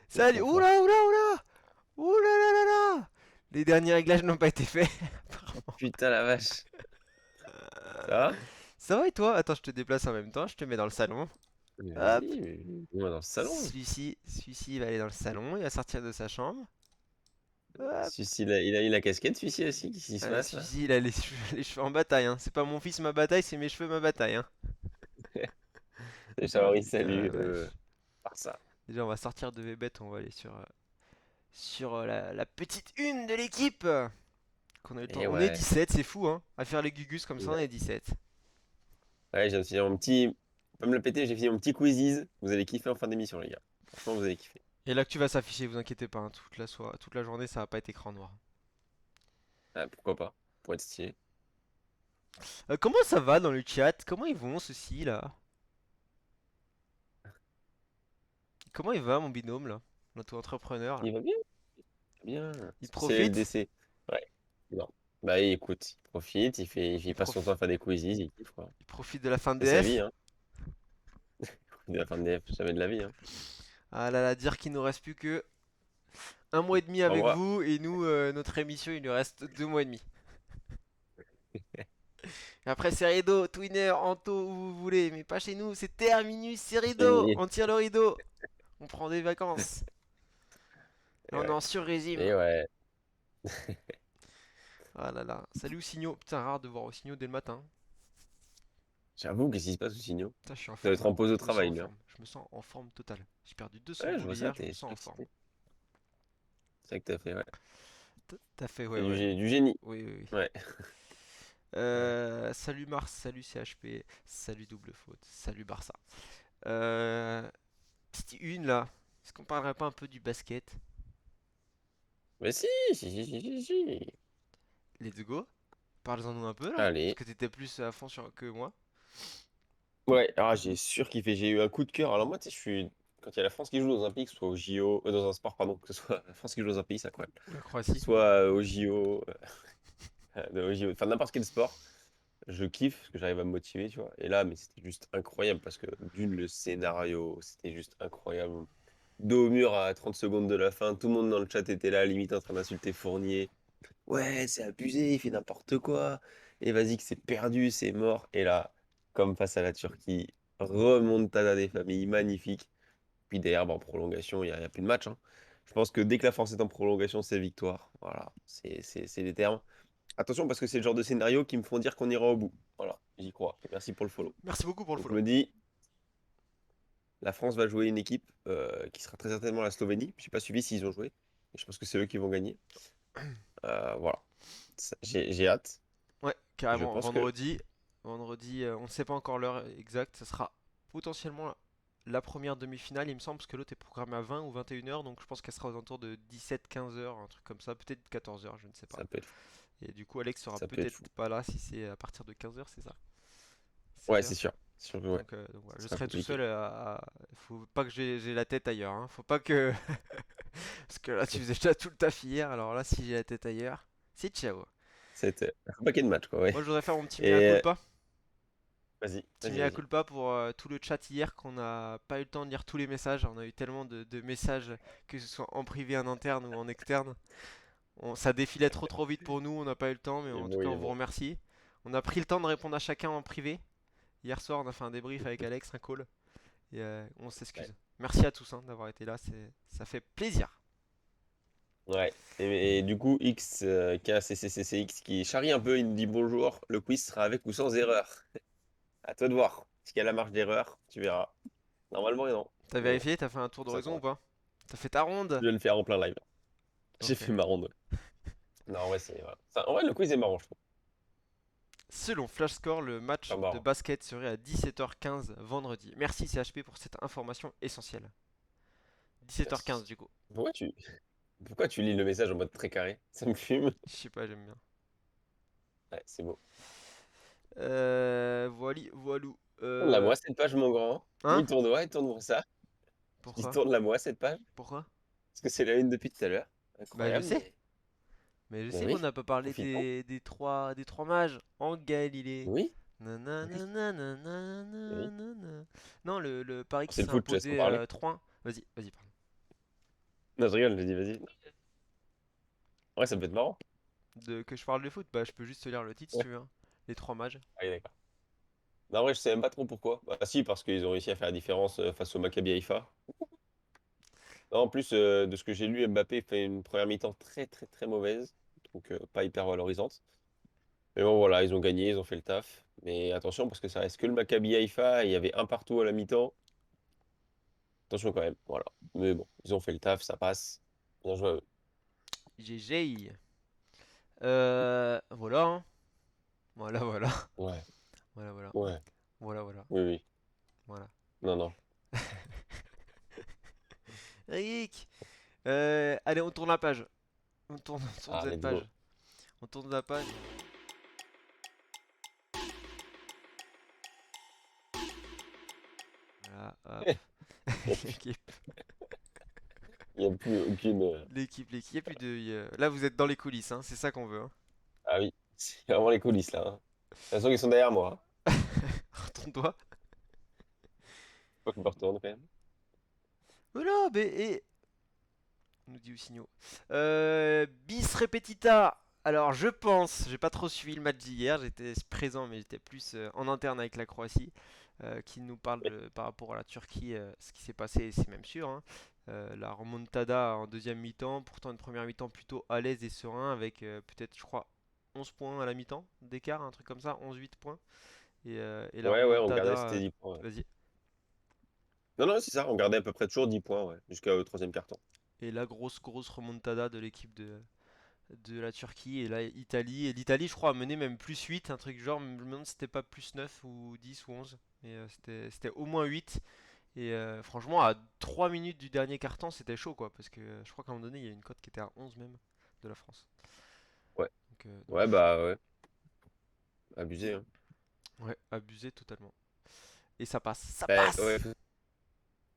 C'est Salut. trop fort. Oula, oula, oula. Oula là là là. Les derniers réglages n'ont pas été faits. Putain la vache. Ça va? Ça va et toi? Attends, je te déplace en même temps, je te mets dans le salon. Mais Hop. vas-y, dis-moi dans le salon. Celui-ci, il va aller dans le salon, il va sortir de sa chambre. Hop. Celui-ci, il a la casquette, celui-ci aussi. Qu'est-ce qui se passe là? Celui-ci, il a les cheveux en bataille, hein. C'est pas mon fils ma bataille, c'est mes cheveux ma bataille, hein. Salut Oh Charles, putain la salut vache. Barça. Déjà, on va sortir de Vbet, on va aller sur la petite une de l'équipe. Qu'on a eu le temps. Et On est ouais. 17, c'est fou, hein. À faire les gugus comme ça, on est 17. Ouais, je viens de finir mon petit. Pas me le péter, j'ai fini mon petit quiziz. Vous allez kiffer en fin d'émission, les gars. Franchement, vous allez kiffer. Et là que tu vas s'afficher, vous inquiétez pas, hein, toute la journée, ça va pas être écran noir. Ah, pourquoi pas? Pour être stylé. Comment ça va dans le chat? Comment ils vont ceux-ci là? Comment il va mon binôme là? Notre entrepreneur là? Il va bien, bien. Il Spécial profite? LDC. Ouais. Non. Bah écoute, il profite, il Il, passe son temps prof- à faire des quizzes, il kiffe quoi. il profite de la fin de C'est sa vie, DF? hein. De la fin de DF, jamais de la vie, hein. Ah là là, dire qu'il nous reste plus que un mois et demi En avec vrai, vous et nous, notre émission, il lui reste 2 mois et demi. Et après c'est rideau, Twinner, Anto, où vous voulez, mais pas chez nous, c'est terminus, c'est rideau, fini. on tire le rideau, on prend des vacances. Et Et on est ouais. en sur-régime. Et ouais. Ah là là, salut Osigno, putain rare de voir Osigno dès le matin. J'avoue, qu'est-ce qui se passe au signaux? Putain, je suis en Ça doit forme être là. en pause au Je me sens travail, en lui, hein. forme. Je me sens en forme totale. J'ai perdu 200 Ouais, je boules vois ça, hier, je me t'es sens en forme. excité. C'est ça que t'as fait, ouais. T'as fait, ouais, C'est ouais. du génie. Oui, oui, oui. Ouais. Salut Mars, salut CHP, salut Double Faute, salut Barça. Euh, Petite une là. Est-ce qu'on parlerait pas un peu du basket? Mais si, si, si, si, si, si. Let's go. Parle-en nous un peu là. Parce Allez. que t'étais plus à fond que moi. Ouais, j'ai surkiffé. J'ai eu un coup de cœur. Alors moi, tu sais, je suis. Quand il y a la France qui joue dans un pays, que ce soit au JO, dans un sport, pardon, que ce soit la France qui joue dans un pays, c'est incroyable. Ou la Croatie. Soit au JO, au JO, enfin n'importe quel sport, je kiffe parce que j'arrive à me motiver, tu vois. Et là, mais c'était juste incroyable parce que d'une, le scénario, c'était juste incroyable. Dos au mur à 30 secondes de la fin, tout le monde dans le chat était là, limite en train d'insulter Fournier. Ouais, c'est abusé, il fait n'importe quoi. Et vas-y que c'est perdu, c'est mort. Et là, comme face à la Turquie, remontada des familles, magnifique. Puis derrière, bah, en prolongation, il y a plus de match, hein. Je pense que dès que la France est en prolongation, c'est victoire. Voilà, c'est les termes. Attention, parce que c'est le genre de scénario qui me font dire qu'on ira au bout. Voilà, j'y crois. Et merci pour le follow. Merci beaucoup pour le Donc je follow. me dis, la France va jouer une équipe qui sera très certainement la Slovénie. Je n'ai pas suivi s'ils ont joué. Et je pense que c'est eux qui vont gagner. Voilà, j'ai hâte. Ouais, Je carrément. pense que Vendredi. Vendredi, on ne sait pas encore l'heure exacte. Ça sera potentiellement la première demi-finale, il me semble, parce que l'autre est programmée à 20 ou 21 heures. Donc je pense qu'elle sera aux alentours de 17-15 heures, un truc comme ça. Peut-être 14 heures, je ne sais pas. ça peut être fou. Et du coup, Alex sera Ça peut être fou. peut-être pas là si c'est à partir de 15 heures, c'est ça? 16 Ouais, c'est heures. sûr. C'est sûr que ouais. Donc voilà, Ça je sera serai tout seul compliqué. faut pas que j'ai la tête ailleurs, hein. Faut pas que... Parce que là, tu faisais déjà tout le taf hier, alors là, si j'ai la tête ailleurs, c'est ciao. C'était un paquet de matchs, quoi, ouais. Moi, je voudrais faire mon petit mea Et culpa. vas-y, Petit vas-y, mea vas-y. culpa pour tout le chat hier qu'on n'a pas eu le temps de lire tous les messages. On a eu tellement de messages, que ce soit en privé, en interne ou en externe. Ça défilait trop vite pour nous, on n'a pas eu le temps, mais Il est en tout beau, cas, il on est vous beau. remercie. On a pris le temps de répondre à chacun en privé. Hier soir, on a fait un débrief avec Alex, un call, et on Ouais. s'excuse. Merci à tous, hein, d'avoir été là, ça fait plaisir. Ouais. Et du coup, KCCCX qui charrie un peu, il nous dit bonjour, le quiz sera avec ou sans erreur. À toi de voir. Est-ce qu'il y a la marge d'erreur? Tu verras. Normalement, non. T'as Mais bon, vérifié? T'as fait un tour ça d'horizon ou sera. pas? T'as fait ta ronde? Je vais le faire en plein live. J'ai Ok. fait ma ronde. Non, en vrai, en vrai, le quiz est marrant, je trouve. Selon Flashscore, le match Enfin, de marrant. basket serait à 17h15 vendredi. Merci CHP pour cette information essentielle. 17h15 Merci. du coup. Pourquoi tu, pourquoi tu lis le message en mode très carré? Ça me fume. Je sais pas, j'aime bien. Ouais, c'est beau. Voili, voilou. Tourne-la-moi, cette page, mon grand. Hein? Oui, tourne-moi et tourne-moi ça. Je dis, Pourquoi? tourne-la-moi, cette page. Pourquoi? Parce que c'est la une depuis tout à l'heure. Bah je Incroyable, sais. Mais je mais sais, mais on oui, n'a pas parlé profitons. des trois mages en Galilée. Oui, oui, oui. Nananananananana. Non, le pari qui C'est le s'est foot, je te laisse en imposé parler. 3-1. Vas-y, vas-y, pardon. Non, je rigole, je dis vas-y. Ouais, ça peut être marrant. Que je parle de foot, bah je peux juste te lire le titre si Ouais. tu veux, hein. Les trois mages. Ah, oui, d'accord. Non, en vrai, je sais même pas trop pourquoi. Bah, si, parce qu'ils ont réussi à faire la différence face au Maccabi Haïfa. Non, en plus, de ce que j'ai lu, Mbappé fait une première mi-temps très, très, très mauvaise. Donc, pas hyper valorisante. Mais bon, voilà, ils ont gagné, ils ont fait le taf. Mais attention, parce que ça reste que le Maccabi Haïfa. Et il y avait un partout à la mi-temps. Attention quand même, voilà. Mais bon, ils ont fait le taf, ça passe. Bien joué à eux. GG. Voilà, hein. Voilà, voilà. Ouais, Voilà, voilà. ouais, Voilà, voilà. oui, oui. Voilà. Non, non. Rick! Allez, on tourne la page. On tourne Ah, cette let's page. go. On tourne la page. Voilà, hop. L'équipe, Il n'y a plus aucune. l'équipe. Y a plus de. Là, vous êtes dans les coulisses, hein. C'est ça qu'on veut, hein. Ah oui, c'est vraiment les coulisses là, hein. De toute façon, ils sont derrière moi, hein. Retourne-toi. Faut que je me retourne quand même. Voilà, mais on nous dit Ousignol. Bis repetita. Alors, je pense, j'ai pas trop suivi le match d'hier, j'étais présent, mais j'étais plus en interne avec la Croatie, qui nous parle par rapport à la Turquie, ce qui s'est passé, c'est même sûr, hein. La remontada en deuxième mi-temps, pourtant une première mi-temps plutôt à l'aise et serein, avec peut-être, je crois, 11 points à la mi-temps d'écart, un truc comme ça, 11-8 points. Et la Ouais, ouais, on remontada, gardait, c'était 10 points. Ouais. vas-y. Non, non, c'est ça, on gardait à peu près toujours 10 points, ouais, jusqu'au troisième carton. Et la grosse remontada de l'équipe de la Turquie et là Italie. Et l'Italie, je crois, a mené même plus 8 un truc genre, je me demande si c'était pas plus 9 ou 10 ou 11. Mais c'était au moins 8. Et franchement, à 3 minutes du dernier carton, c'était chaud quoi. Parce que je crois qu'à un moment donné, il y a une cote qui était à 11 même de la France. Ouais, Donc ouais, chaud. bah ouais, abusé, hein. Ouais, abusé totalement. Et ça passe, ça Bah, ouais, passe!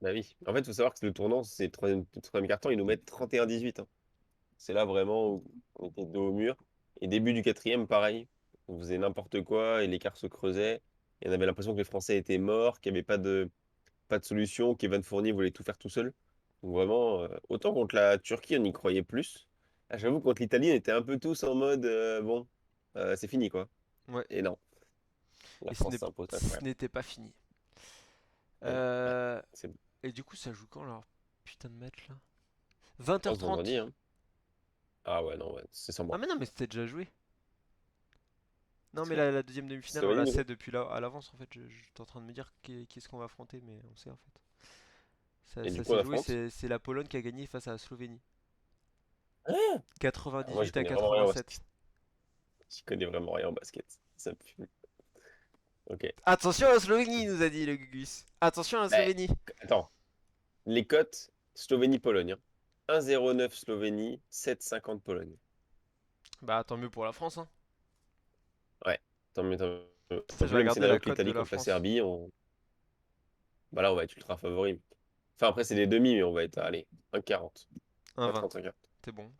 bah oui. En fait, il faut savoir que le tournant, c'est le troisième carton, ils nous mettent 31-18, hein. C'est là vraiment où on était dos au mur. Et début du quatrième, pareil. On faisait n'importe quoi et l'écart se creusait. Et on avait l'impression que les Français étaient morts, qu'il n'y avait pas de solution, qu'Evan Fournier voulait tout faire tout seul. Donc vraiment, autant contre la Turquie, on y croyait plus. Ah, j'avoue, contre l'Italie, on était un peu tous en mode, bon, c'est fini, quoi. Ouais, Et non, la et France s'impose, ce incroyable. n'était pas fini. Ouais, ouais, Euh, c'est bon. et du coup, ça joue quand alors? Putain de match là? Je pense vendredi, 20h30. hein. Ah ouais, non, ouais, c'est sans Ah moi. mais non, mais c'était déjà joué. Non, mais C'est la deuxième demi-finale, on la Slovénie, sait non? depuis à l'avance en fait. J'étais en train de me dire qui est-ce qu'on va affronter, mais on sait en fait. Et du Ça coup, on s'est joué, affronte. c'est la Pologne qui a gagné face à la Slovénie. Ah, moi, je 98 à connais vraiment rien au 87. basket. Je connais vraiment rien au basket. Ça me fume. Ok. Attention à la Slovénie, nous a dit le Gugus. Attention à la Eh, Slovénie. attends, les cotes, Slovénie-Pologne, hein. 1,09 Slovénie, 7,50 Pologne. Bah tant mieux pour la France, hein. Ouais, tant mieux, tant mieux. Ça, Un je peu vais le même regarder la scénario que cote de l'Italie la contre la France. Serbie. Bah là, on va être ultra favori. Enfin, après, c'est des demi, mais on va être, allez, 1,40. 1,20. 1,30, 1,40. C'est bon.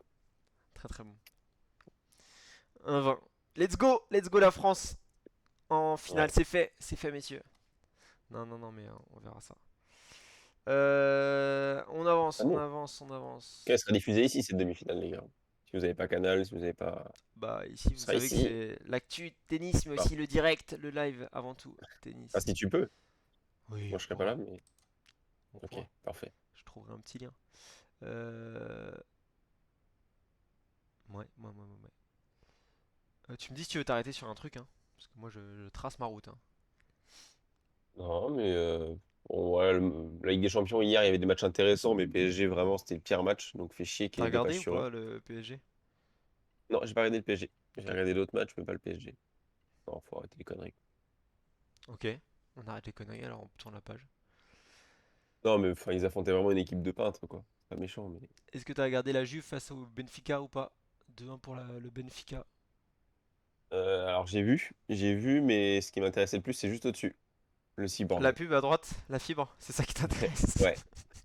Très très bon. 1,20. Let's go la France. En finale, Ouais. c'est fait messieurs. Non, non, non, mais on verra ça. On avance, Ah on bon? avance, on Elle avance. sera diffusée ici, cette demi-finale, les gars. Si vous n'avez pas Canal, si vous n'avez pas. Bah ici, Ce vous sera savez que ici. c'est l'actu tennis, mais Enfin, aussi le direct, le live avant tout. enfin, Tennis. si tu peux. Oui, Moi, je serai pas là, mais. on Ok, pourra. parfait. Je trouverai un petit lien. Euh... Ouais. Tu me dis si tu veux t'arrêter sur un truc, hein. Parce que moi, je trace ma route, hein. Non, mais. Bon, ouais, la Ligue des Champions, hier, il y avait des matchs intéressants, mais PSG, vraiment, c'était le pire match. Donc, fait chier qu'il T'as y ait deux regardé pages ou sur eux. pas le PSG? Non, j'ai pas regardé le PSG. J'ai Ok. regardé d'autres matchs, mais pas le PSG. Non, faut arrêter les conneries. Ok. On arrête les conneries, alors on tourne la page. Non, mais enfin, ils affrontaient vraiment une équipe de peintres, quoi. C'est pas méchant, mais. Est-ce que t'as regardé la Juve face au Benfica ou pas? 2-1 pour le Benfica. Alors, j'ai vu, mais ce qui m'intéressait le plus, c'est juste au-dessus. Le La cyborg. pub à droite, la fibre, c'est ça qui t'intéresse. Ouais,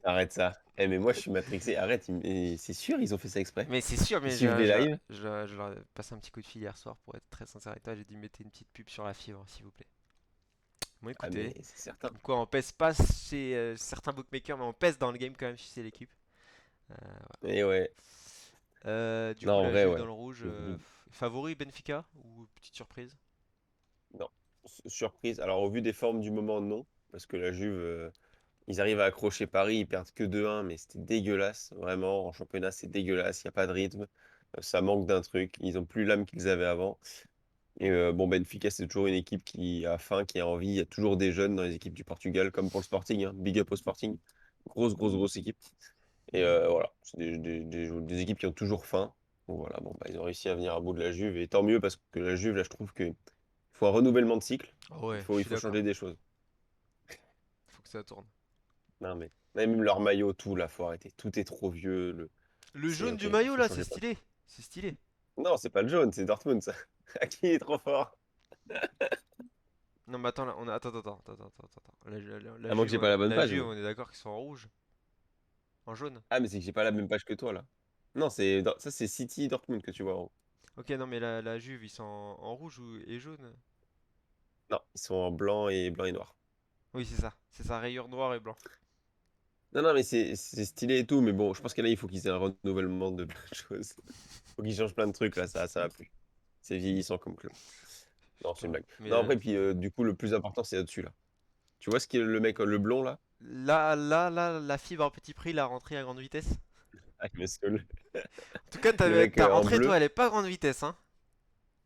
arrête ça. Eh, mais moi, je suis matrixé. Arrête, mais c'est sûr, ils ont fait ça exprès. Mais c'est sûr, Ils mais suivent les lives. je leur ai passé un petit coup de fil hier soir pour être très sincère avec toi. J'ai dit mettez une petite pub sur la fibre, s'il vous plaît. Bon, Ah, mais écoutez, c'est certain. comme quoi on pèse pas chez certains bookmakers, mais on pèse dans le game quand même chez l'équipe. Et ouais. Du Non, coup, en la vrai, Juve dans ouais. le rouge. Big- Favori Benfica ou petite surprise? Non. Surprise. Alors, au vu des formes du moment, non. Parce que la Juve, ils arrivent à accrocher Paris, ils perdent que 2-1, mais c'était dégueulasse. Vraiment, en championnat, c'est dégueulasse. Il n'y a pas de rythme. Ça manque d'un truc. Ils ont plus l'âme qu'ils avaient avant. Et bon, Benfica, c'est toujours une équipe qui a faim, qui a envie. Il y a toujours des jeunes dans les équipes du Portugal, comme pour le Sporting, hein. Big up au Sporting. Grosse, grosse, grosse équipe. Et voilà, c'est des équipes qui ont toujours faim. Donc voilà, bon, bah, ils ont réussi à venir à bout de la Juve. Et tant mieux, parce que la Juve, là, je trouve qu'il faut un renouvellement de cycle. Ah Il ouais, je faut, il suis faut d'accord. changer des choses. Faut que ça tourne. Non, mais même leur maillot, tout, là, faut arrêter. Tout est trop vieux. Le C'est jaune OK, du il maillot faut là, c'est changer plein de stylé. C'est stylé. choses. Non, c'est pas le jaune, c'est Dortmund, ça. Qui est trop fort? Non mais attends, là, attends. La À moins que Juve, j'ai pas la bonne la page, Juve, mais. on est d'accord qu'ils sont en rouge, en jaune. Ah, mais c'est que j'ai pas la même page que toi, là. Non, ça, c'est City Dortmund que tu vois en haut. Ok, non mais la Juve, ils sont en rouge et jaune. Non, ils sont en blanc et noir. Oui, c'est ça, rayure noir et blanc. Non, non, mais c'est stylé et tout, mais bon, je pense que là, il faut qu'ils aient un renouvellement de plein de choses. Faut qu'ils changent plein de trucs, là, ça va plus. C'est vieillissant comme club. Non, c'est une Ouais. blague. Mais Non, après, puis du coup, le plus important, c'est là-dessus, là. Tu vois ce qui est le mec, le blond, là? la fibre à petit prix, la rentrée à grande vitesse. Ah, il me saoule. En tout cas, Le mec ta en rentrée, toi, bleu. elle est pas à grande vitesse, hein.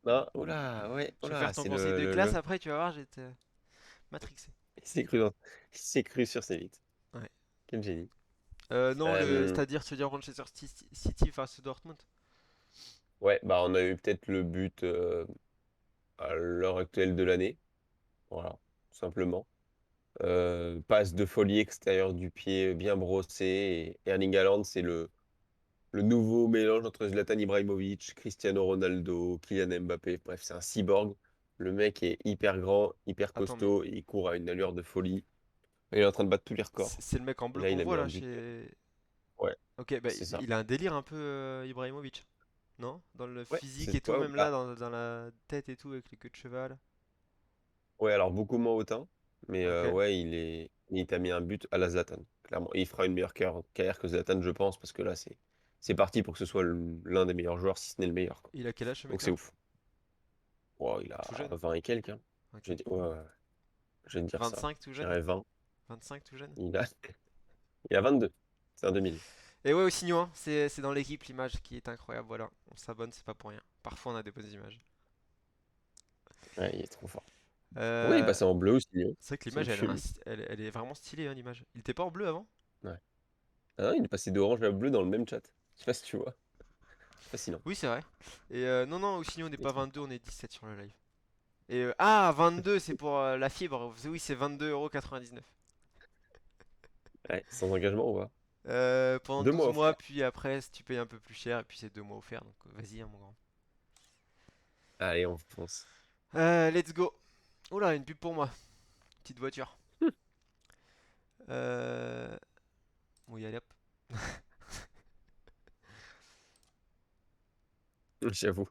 Non, oula, ouais, Tu veux faire oula, ton c'est conseil de classe le. après, tu vas voir, j'ai été matrixé. Il s'est cru dans... Il s'est cru sur ses vites. Ouais. Quel génie. Non, Euh, c'est-à-dire, tu veux dire Manchester City face à Dortmund? ouais, bah, on a eu peut-être le but à l'heure actuelle de l'année. Voilà, tout simplement. Passe de folie extérieure du pied bien brossé. Et Erling Haaland, c'est le nouveau mélange entre Zlatan Ibrahimovic, Cristiano Ronaldo, Kylian Mbappé. Bref, c'est un cyborg. Le mec est hyper grand, hyper Attends, mais costaud, et il court à une allure de folie. Il est en train de battre tous les records. c'est le mec en Et bleu là, qu'on il a voit mis un là but. chez. Ouais, Ok, bah c'est ça. il a un délire un peu Ibrahimovic, non? Dans le Ouais, physique c'est et tout, quoi? même là, dans la tête et tout, avec les queues de cheval. Ouais, alors beaucoup moins hautain. Mais Ok. ouais, il t'a mis un but à la Zlatan, clairement. Et il fera une meilleure carrière que Zlatan, je pense, parce que là, c'est parti pour que ce soit l'un des meilleurs joueurs, si ce n'est le meilleur, quoi. Il a quel âge ce Donc c'est mec-là? ouf. Wow, il a Tout jeune. 20 et quelques, hein. Ok. Ouais, ouais, ouais, je vais te dire ça. 25 tout Je jeune? dirais 20. 25 tout jeune? Il a, il a 22. C'est un 2000. Et ouais, aussi, hein, c'est dans l'équipe l'image qui est incroyable, voilà. On s'abonne, c'est pas pour rien. Parfois on a des bonnes images. Ouais, il est trop fort. Pourquoi il est Euh, passé en bleu aussi, lui? c'est vrai que Ça me l'image, elle, a un fume. st- elle est vraiment stylée, hein, l'image. Il était pas en bleu avant? Ouais. Ah non, il est passé d'orange à bleu dans le même chat. Je sais pas si tu vois. Fascinant. Oui, c'est vrai. Et non, aussi on n'est Il est pas trop 22, fort. on est 17 sur le live. Et 22, c'est pour la fibre. Oui, c'est 22,99 €. Ouais, sans engagement, on va. Pendant Deux 12 mois mois, offerts. puis après, si tu payes un peu plus cher, et puis c'est 2 mois offerts. Donc vas-y, hein, mon grand. Allez, on fonce. Let's go. Oula, une pub pour moi. Petite voiture. Euh... Oui, allez hop. J'avoue.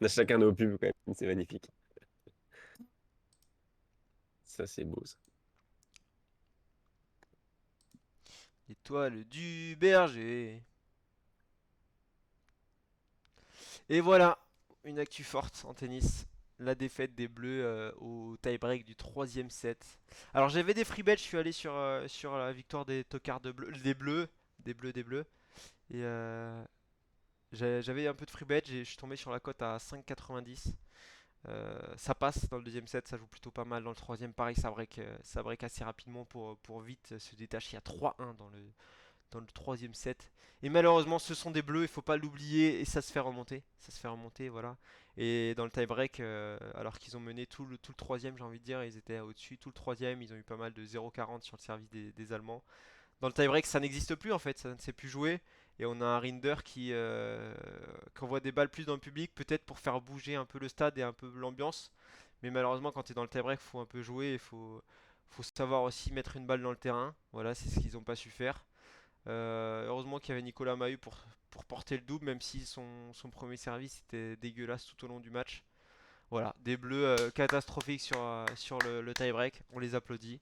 On a chacun nos pubs quand même. C'est magnifique. Ça, c'est beau, ça. L'étoile du berger. Et voilà, une actu forte en tennis. La défaite des Bleus au tie-break du troisième set. Alors j'avais des free bets, je suis allé sur la victoire des tocards des Bleus, des Bleus. Et j'avais un peu de free bet, je suis tombé sur la cote à 5,90. Ça passe dans le deuxième set, ça joue plutôt pas mal. Dans le troisième, pareil, ça break assez rapidement pour vite se détacher à 3-1 dans le troisième set. Et malheureusement, ce sont des bleus, il faut pas l'oublier, et ça se fait remonter. Ça se fait remonter, voilà. Et dans le tie-break, alors qu'ils ont mené tout le troisième, j'ai envie de dire, ils étaient au-dessus tout le troisième, ils ont eu pas mal de 0,40 sur le service des Allemands. Dans le tie-break, ça n'existe plus en fait, ça ne s'est plus joué. Et on a un Rinder qui envoie des balles plus dans le public, peut-être pour faire bouger un peu le stade et un peu l'ambiance. Mais malheureusement, quand tu es dans le tie-break, il faut un peu jouer, faut savoir aussi mettre une balle dans le terrain. Voilà, c'est ce qu'ils n'ont pas su faire. Heureusement qu'il y avait Nicolas Mahut pour porter le double, même si son premier service était dégueulasse tout au long du match. Voilà, des bleus catastrophiques sur le tie-break, on les applaudit.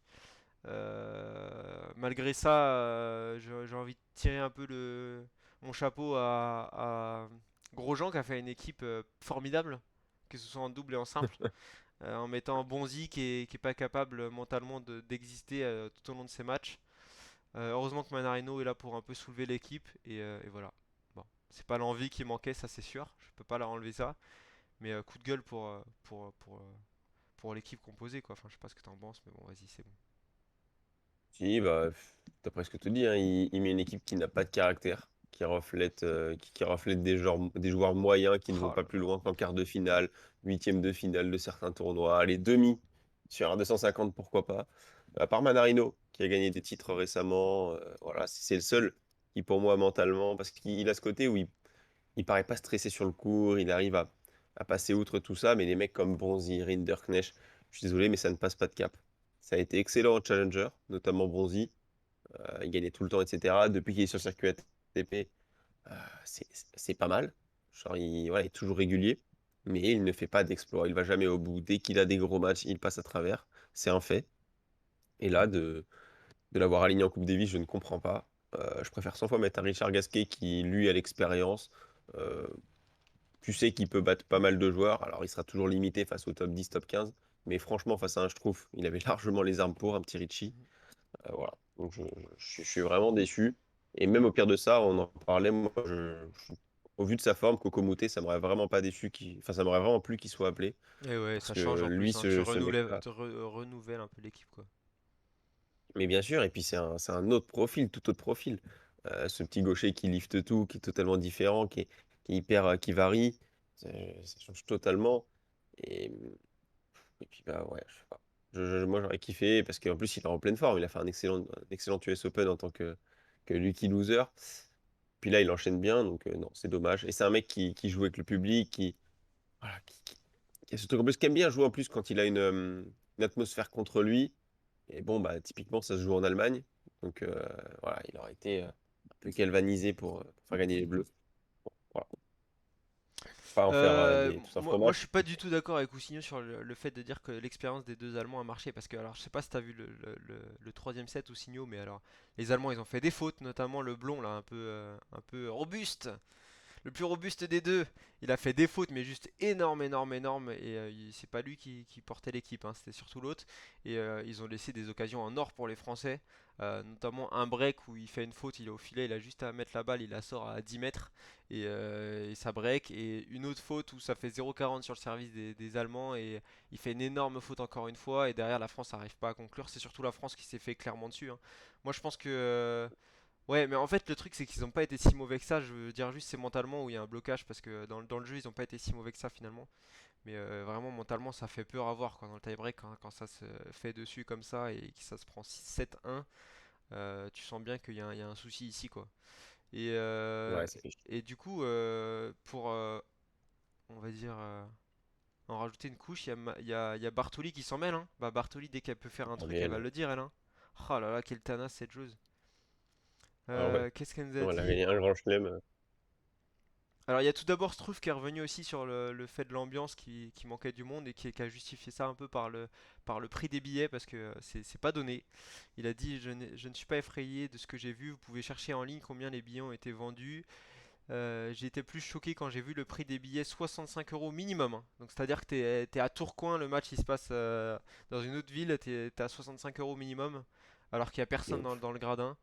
Malgré ça, j'ai envie de tirer un peu mon chapeau à Grosjean qui a fait une équipe formidable, que ce soit en double et en simple, en mettant Bonzi qui est pas capable mentalement d'exister tout au long de ses matchs. Heureusement que Manarino est là pour un peu soulever l'équipe et voilà. Bon, c'est pas l'envie qui manquait, ça c'est sûr. Je peux pas leur enlever ça. Mais coup de gueule pour l'équipe composée quoi. Enfin, je sais pas ce que t'en penses, mais bon, vas-y, c'est bon. Si, bah, d'après ce que tu dis, hein, il met une équipe qui n'a pas de caractère, qui reflète des joueurs moyens qui ne vont Oh pas là plus là. loin qu'en quart de finale, huitième de finale de certains tournois, les demi sur un 250, pourquoi pas. À part Manarino, qui a gagné des titres récemment, voilà, c'est le seul qui, pour moi, mentalement, parce qu'il a ce côté où il paraît pas stressé sur le court, il arrive à passer outre tout ça, mais les mecs comme Bronzy, Rinderknecht, je suis désolé, mais ça ne passe pas de cap. Ça a été excellent en Challenger, notamment Bronzy. Il gagnait tout le temps, etc. Depuis qu'il est sur le circuit ATP, euh, c'est pas mal. Genre, voilà, il est toujours régulier, mais il ne fait pas d'exploit. Il va jamais au bout. Dès qu'il a des gros matchs, il passe à travers. C'est un fait. Et là, de l'avoir aligné en Coupe Davis, je ne comprends pas. Je préfère 100 fois mettre un Richard Gasquet qui, lui, a l'expérience. Euh, Tu sais qu'il peut battre pas mal de joueurs. Alors, il sera toujours limité face au top 10, top 15. Mais franchement, face à un Struff, il avait largement les armes pour un petit Richie. Mhm. Voilà. Donc je suis vraiment déçu. Et même au pire de ça, on en parlait, moi, au vu de sa forme, Coco Moutet, ça m'aurait vraiment pas déçu enfin, ça m'aurait vraiment plu qu'il soit appelé. Et ouais, Parce ça que change en lui, plus, hein. Tu ce mec-là. renouvelles un peu l'équipe, quoi. Mais bien sûr, et puis c'est un autre profil, tout autre profil. Ce petit gaucher qui lifte tout, qui est totalement différent, qui est hyper, qui varie, ça change totalement. Et, et puis bah ouais, je sais pas. Moi j'aurais kiffé parce qu'en plus il est en pleine forme. Il a fait un excellent US Open en tant que lucky loser. Puis là il enchaîne bien, donc non, c'est dommage. Et c'est un mec qui joue avec le public, voilà, qui a ce truc en plus, qui aime bien jouer en plus quand il a une atmosphère contre lui. Et bon, bah typiquement ça se joue en Allemagne. Donc voilà, il aurait été un peu galvanisé pour faire gagner les Bleus. Voilà. Pas en faire tout un Moi, je fromage. suis pas du tout d'accord avec Cousinho sur le fait de dire que l'expérience des deux Allemands a marché. Parce que, alors, je sais pas si t'as vu le troisième set Cousinho, mais alors, les Allemands, ils ont fait des fautes, notamment le blond, là, un peu robuste. Le plus robuste des deux, il a fait des fautes, mais juste énorme, énorme, énorme. Et c'est pas lui qui portait l'équipe, hein, c'était surtout l'autre. Et ils ont laissé des occasions en or pour les Français. Notamment un break où il fait une faute, il est au filet, il a juste à mettre la balle, il la sort à 10 mètres et ça break. Et une autre faute où ça fait 0,40 sur le service des Allemands et il fait une énorme faute encore une fois. Et derrière, la France n'arrive pas à conclure. C'est surtout la France qui s'est fait clairement dessus, hein. Moi, je pense que ouais, mais en fait, le truc, c'est qu'ils n'ont pas été si mauvais que ça. Je veux dire juste, c'est mentalement où il y a un blocage parce que dans le jeu, ils n'ont pas été si mauvais que ça finalement. Mais vraiment, mentalement, ça fait peur à voir quoi, dans le tie-break quand ça se fait dessus comme ça et que ça se prend 6-7-1. Tu sens bien qu'il y a un souci ici quoi. Et, Ouais, ça fait chier. et du coup, pour, on va dire, en rajouter une couche, il y a Bartoli qui s'en mêle, hein. Bah, Bartoli, dès qu'elle peut faire un Ah, truc, elle va mais le dire, elle, hein. Oh là là, quelle tanasse cette joueuse. ah ouais. Qu'est-ce qu'elle nous a Non, elle a dit? gagné un grand chelem. Alors il y a tout d'abord Struff qui est revenu aussi sur le fait de l'ambiance qui manquait du monde et qui a justifié ça un peu par le prix des billets parce que c'est pas donné. Il a dit je ne suis pas effrayé de ce que j'ai vu, vous pouvez chercher en ligne combien les billets ont été vendus. J'ai été plus choqué quand j'ai vu le prix des billets 65 euros minimum, hein. Donc c'est-à-dire que t'es à Tourcoing, le match il se passe dans une autre ville, t'es à 65 euros minimum alors qu'il y a personne C'est dans le gradin.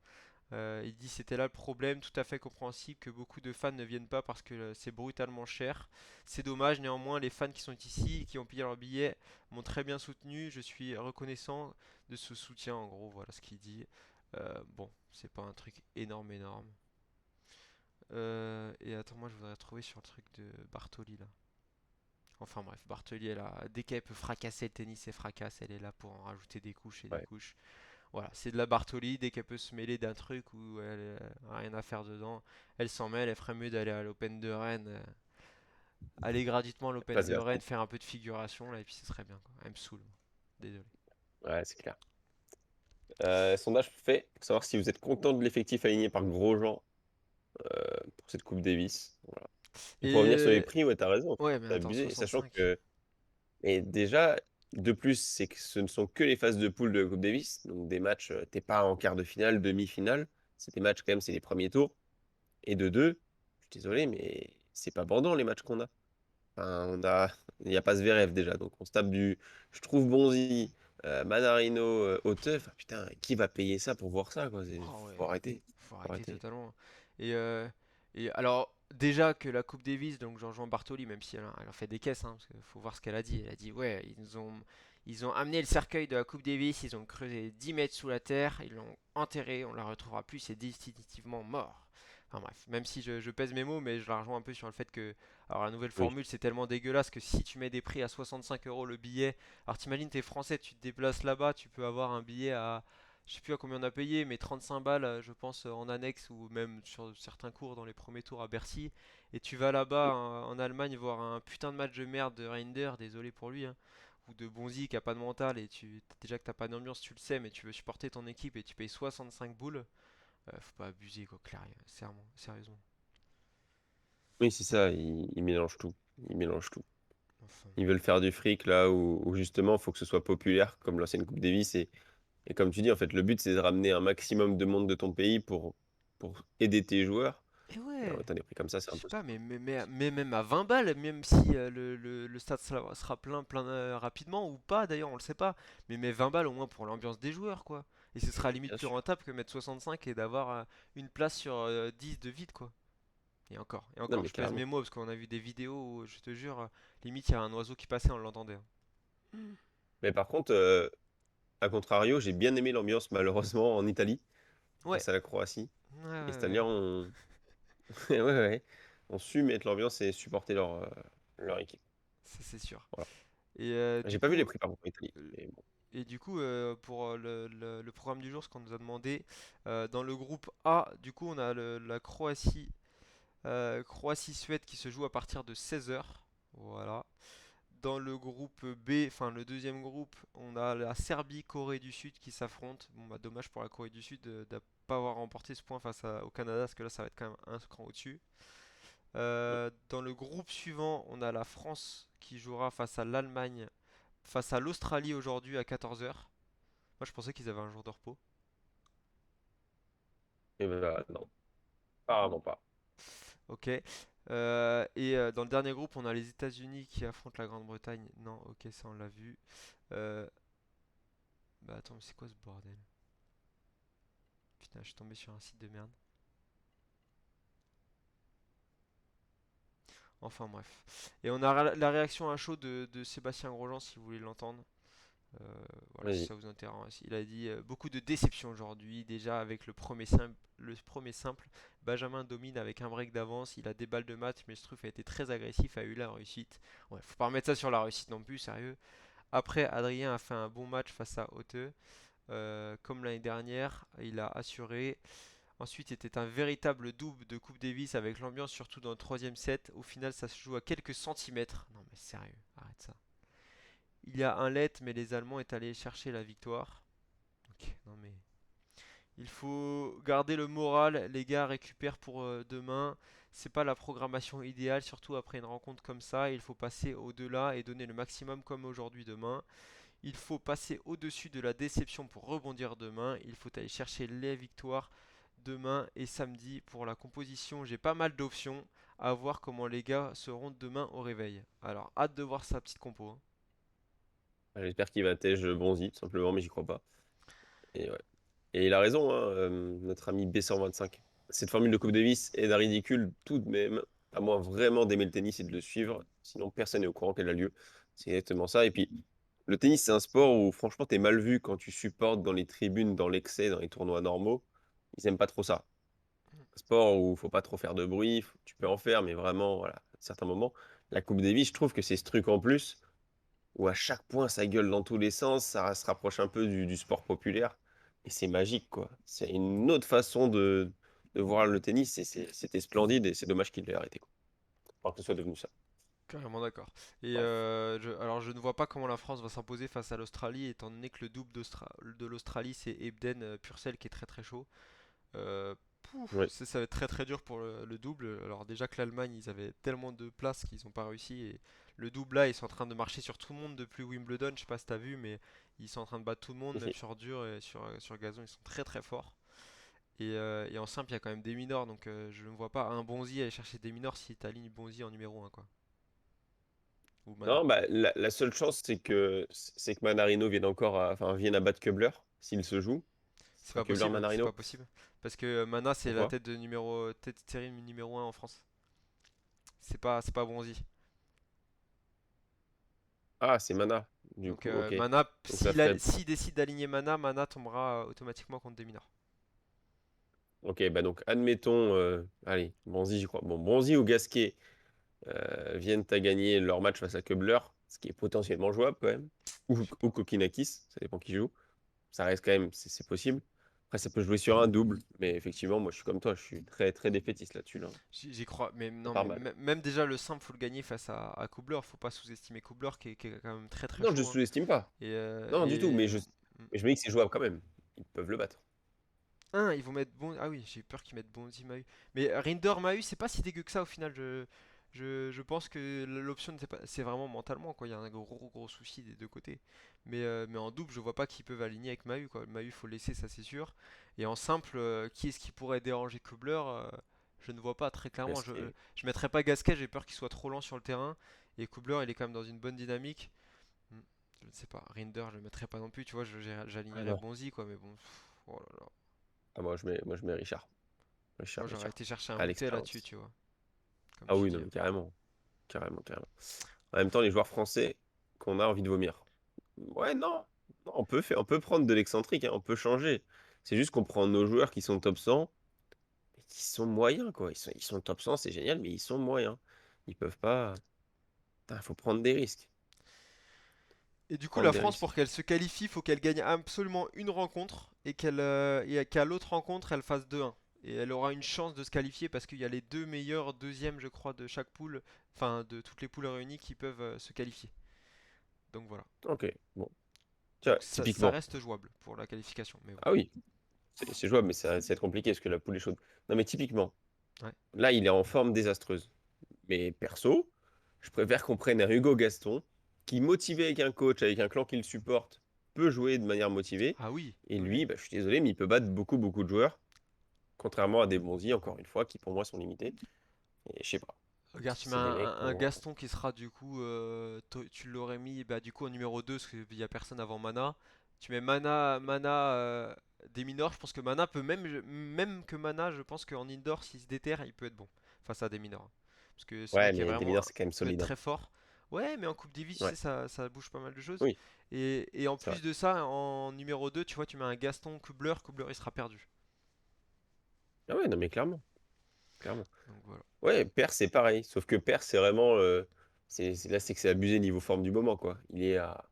Il dit c'était là le problème, tout à fait compréhensible que beaucoup de fans ne viennent pas parce que c'est brutalement cher. C'est dommage, néanmoins les fans qui sont ici, qui ont payé leur billet, m'ont très bien soutenu. Je suis reconnaissant de ce soutien, en gros, voilà ce qu'il dit. Bon, c'est pas un truc énorme, énorme. Et attends, moi je voudrais trouver sur le truc de Bartoli là. Enfin bref, Bartoli, dès qu'elle peut fracasser le tennis, elle fracasse, elle est là pour en rajouter des couches et des ouais. couches. Voilà, c'est de la Bartoli, dès qu'elle peut se mêler d'un truc où elle a rien à faire dedans, elle s'en mêle, elle ferait mieux d'aller à l'Open de Rennes, aller gratuitement à l'Open Place de Rennes, Bercy. faire un peu de figuration là, et puis ce serait bien quoi. Elle me saoule, moi. Désolé. Ouais, c'est clair. Sondage fait pour savoir si vous êtes content de l'effectif aligné par Grosjean pour cette Coupe Davis. Voilà. Et pour revenir sur les Et prix, ouais, t'as raison, ouais, mais c'est attends, abusé. Sachant 65. que, mais déjà, De plus, c'est que ce ne sont que les phases de poule de la Coupe Davis. Donc des matchs, t'es pas en quart de finale, demi-finale. C'est des matchs quand même, c'est les premiers tours. Et de deux, je suis désolé, mais c'est pas bandant les matchs qu'on a. Enfin, il n'y a pas Zverev déjà. Donc on se tape je trouve Bonzi, Manarino, Hauteux. Enfin putain, qui va payer ça pour voir ça, quoi? Ah Faut ouais, arrêter. faut Faut arrêter arrêter. totalement. Et, euh, et alors, déjà que la Coupe Davis, donc Jean-Jean Bartoli, même si elle en fait des caisses, hein, parce qu'il faut voir ce qu'elle a dit. Elle a dit, ouais, ils ont amené le cercueil de la Coupe Davis, ils ont creusé 10 mètres sous la terre, ils l'ont enterré, on la retrouvera plus, c'est définitivement mort. Enfin bref, même si je pèse mes mots, mais je la rejoins un peu sur le fait que, alors la nouvelle Oui. formule, c'est tellement dégueulasse que si tu mets des prix à 65 euros le billet, alors t'imagines, t'es français, tu te déplaces là-bas, tu peux avoir un billet à je sais plus à combien on a payé, mais 35 balles, je pense, en annexe ou même sur certains cours dans les premiers tours à Bercy. Et tu vas là-bas en Allemagne voir un putain de match de merde de Reinder, désolé pour lui, hein, ou de Bonzi qui a pas de mental et déjà que t'as pas d'ambiance, tu le sais, mais tu veux supporter ton équipe et tu payes 65 boules. Faut pas abuser quoi, clair, sérieusement. Oui, c'est ça, ils mélangent tout. Ils mélangent tout. Enfin. Ils veulent faire du fric là où justement il faut que ce soit populaire comme l'ancienne Coupe Davis. Et comme tu dis, en fait, le but c'est de ramener un maximum de monde de ton pays pour aider tes joueurs. Et Et en ouais, mettant des prix comme ça, c'est je sais impossible, pas, quoi. mais même à 20 balles, même si le stade sera plein rapidement ou pas d'ailleurs, on le sait pas, mais 20 balles au moins pour l'ambiance des joueurs quoi. Et ce sera limite Bien plus sûr. rentable que mettre 65 et d'avoir une place sur 10 de vide quoi. Et Non, encore, mais je pèse mes carrément. mots parce qu'on a vu des vidéos où je te jure, limite il y a un oiseau qui passait, on l'entendait, hein. Mais par contre, à contrario, j'ai bien aimé l'ambiance malheureusement en Italie Ouais, face à la Croatie. ouais, ouais, Les ouais, Italiens ont, ouais, ouais, ont su mettre l'ambiance et supporter leur équipe. ça c'est sûr. Voilà. Et J'ai pas vu les prix par contre en Italie. Mais bon. pour le programme du jour, ce qu'on nous a demandé, dans le groupe A, du coup, on a la Croatie, Croatie-Suède qui se joue à partir de 16 h. Voilà. Dans le groupe B, enfin le deuxième groupe, on a la Serbie-Corée du Sud qui s'affrontent. Bon, bah, dommage pour la Corée du Sud de ne pas avoir remporté ce point au Canada, parce que là, ça va être quand même un cran au-dessus. Dans le groupe suivant, on a la France qui jouera face à l'Allemagne, face à l'Australie aujourd'hui à 14 h. Moi, je pensais qu'ils avaient un jour de repos. Et ben non, apparemment pas. Ok. Dans le dernier groupe, on a les États-Unis qui affrontent la Grande-Bretagne. Non, ok, ça on l'a vu. Euh, Bah attends, mais c'est quoi ce bordel? Putain, je suis tombé sur un site de merde. Enfin bref. Et on a la réaction à chaud de Sébastien Grosjean si vous voulez l'entendre. Euh, voilà, si Vas-y. ça vous intéresse. Il a dit beaucoup de déception aujourd'hui. Déjà avec le premier simple, Benjamin domine avec un break d'avance. Il a des balles de match, mais Struff a été très agressif, a eu la réussite. Ouais, faut pas remettre ça sur la réussite non plus, sérieux. Après, Adrien a fait un bon match face à Hauteux. Comme l'année dernière, il a assuré. Ensuite, c'était un véritable double de Coupe Davis avec l'ambiance surtout dans le troisième set. Au final, ça se joue à quelques centimètres. Non mais sérieux, arrête ça. Il y a un let, mais les Allemands est allé chercher la victoire. Ok, non mais il faut garder le moral. Les gars récupèrent pour demain. C'est pas la programmation idéale, surtout après une rencontre comme ça. Il faut passer au-delà et donner le maximum comme aujourd'hui demain. Il faut passer au-dessus de la déception pour rebondir demain. Il faut aller chercher les victoires demain et samedi. Pour la composition, j'ai pas mal d'options. À voir comment les gars seront demain au réveil. Alors, hâte de voir sa petite compo, hein. J'espère qu'il va tège Bonzi, tout simplement, mais j'y crois pas. Et ouais. Et il a raison, hein, notre ami B125. Cette formule de Coupe Davis est d'un ridicule tout de même, à moins vraiment d'aimer le tennis et de le suivre. Sinon, personne n'est au courant qu'elle a lieu. C'est exactement ça. Et puis, le tennis, c'est un sport où, franchement, t'es mal vu quand tu supportes dans les tribunes, dans l'excès, dans les tournois normaux. Ils aiment pas trop ça. Un sport où faut pas trop faire de bruit, tu peux en faire, mais vraiment, voilà, à certains moments. La Coupe Davis, je trouve que c'est ce truc en plus où à chaque point ça gueule dans tous les sens, ça se rapproche un peu du sport populaire. Et c'est magique, quoi. C'est une autre façon de voir le tennis et c'était splendide et c'est dommage qu'il l'ait arrêté, quoi. Enfin, que ce soit devenu ça. Carrément d'accord. Bref. Alors je ne vois pas comment la France va s'imposer face à l'Australie, étant donné que le double de l'Australie c'est Ebden Purcell qui est très très chaud. Pouf, Oui. ça va être très très dur pour le double. Alors déjà que l'Allemagne, ils avaient tellement de places qu'ils n'ont pas réussi. Et le double là, ils sont en train de marcher sur tout le monde depuis Wimbledon. Je sais pas si t'as vu, mais ils sont en train de battre tout le monde, même sur dur et sur gazon, ils sont très très forts. Et en simple, il y a quand même des minors, donc je ne vois pas un Bonzi aller chercher des minors si t'alignes Bonzi en numéro un quoi. Ou Mana. Non, bah, la seule chance, c'est que Manarino vienne à battre Kubler, s'il se joue. Ce C'est sera pas possible, c'est pas Kubler-Manarino. possible. Parce que Mana, c'est la Pourquoi? tête tête de série numéro un en France. C'est pas Bonzi. Ah, c'est Mana. Du Donc coup, ok. Mana, Donc ça ferait. s'il décide d'aligner Mana, Mana tombera automatiquement contre des mineurs. Ok, bah donc admettons. Allez, Bonzi, j'y crois. Bon, Bonzi ou Gasquet viennent à gagner leur match face à Kubler, ce qui est potentiellement jouable quand même. Je sais Ou pas. Kokinakis, ça dépend qui joue. Ça reste quand même, c'est possible. Après, ça peut jouer sur un double, mais effectivement, moi je suis comme toi, je suis très très défaitiste là-dessus. Là. J'y crois, mais Ça non, part mais mal. même déjà le simple, faut le gagner face à Kubler. Faut pas sous-estimer Kubler qui est quand même très très Non, je chaud, hein. sous-estime pas. Et, euh, Non, du tout, et... mais je me dis que c'est jouable quand même. Ils peuvent le battre. Ils vont mettre bon. Ah oui, j'ai peur qu'ils mettent Bonzi Mahu. Mais Rinder Mahu, c'est pas si dégueu que ça au final. Je pense que l'option n'était pas. C'est vraiment mentalement quoi. Il y a un gros souci des deux côtés. Mais en double, je vois pas qu'ils peuvent aligner avec Mahu quoi. Mahu, faut le laisser, ça c'est sûr. Et en simple, qui est-ce qui pourrait déranger Kubler? Je ne vois pas très clairement. Gasquet. Je mettrais pas Gasquet, j'ai peur qu'il soit trop lent sur le terrain. Et Kubler, il est quand même dans une bonne dynamique. Hmm, Je ne sais pas. Rinder, je le mettrais pas non plus. Tu vois, Ah j'alignerais non. Bonzi quoi. Mais bon. Oh là là. Ah, moi je mets Richard. Moi, Richard, j'aurais Richard. été chercher un À Moutet là-dessus, l'expérience. tu vois, comme Ah tu oui, non, dis. mais carrément. Carrément, carrément. En même temps, les joueurs français qu'on a envie de vomir. Ouais, non. Non, on peut prendre de l'excentrique, hein, on peut changer. C'est juste qu'on prend nos joueurs qui sont top 100 et qui sont moyens, quoi. Ils sont top 100, c'est génial, mais ils sont moyens. Ils peuvent pas. Il faut prendre des risques. Et du coup, Prendre la des France, pour risques. qu'elle se qualifie, faut qu'elle gagne absolument une rencontre et qu'à l'autre rencontre, elle fasse 2-1. Et elle aura une chance de se qualifier parce qu'il y a les deux meilleurs deuxièmes, je crois, de chaque poule, enfin de toutes les poules réunies qui peuvent se qualifier. Donc voilà. Ok, bon. Tiens, Donc ça typiquement. reste jouable pour la qualification. Mais bon. Ah oui, c'est jouable, mais ça va être compliqué parce que la poule est chaude. Non, mais typiquement, Ouais. là, il est en forme désastreuse. Mais perso, je préfère qu'on prenne un Hugo Gaston qui, motivé avec un coach, avec un clan qui le supporte, peut jouer de manière motivée. Ah oui, Et oui, lui, oui. bah, je suis désolé, mais il peut battre beaucoup de joueurs, contrairement à des Bonzi, encore une fois, qui pour moi sont limités. Et je sais pas. Regarde, tu mets C'est des mecs un qu'on. Gaston qui sera du coup, tu l'aurais mis bah, du coup en numéro 2 parce qu'il n'y a personne avant Mana. Tu mets Mana des minors, je pense que Mana peut même que Mana, je pense qu'en indoor, s'il se déterre, il peut être bon face à des minors, hein. Parce que ce Ouais, mec est mais vraiment, Demineur, c'est quand même il peut être solide, hein. très fort. Ouais, mais en Coupe Davis, tu sais, Ouais, ça bouge pas mal de choses. oui, Et en c'est vrai. plus de ça, en numéro 2 tu vois, tu mets un Gaston Kubler, Kubler il sera perdu. Ah ouais, non, mais clairement. Clairement. Donc voilà. Ouais, Perse, c'est pareil. Sauf que Perse, c'est vraiment. Là, c'est que c'est abusé niveau forme du moment, quoi. Il est à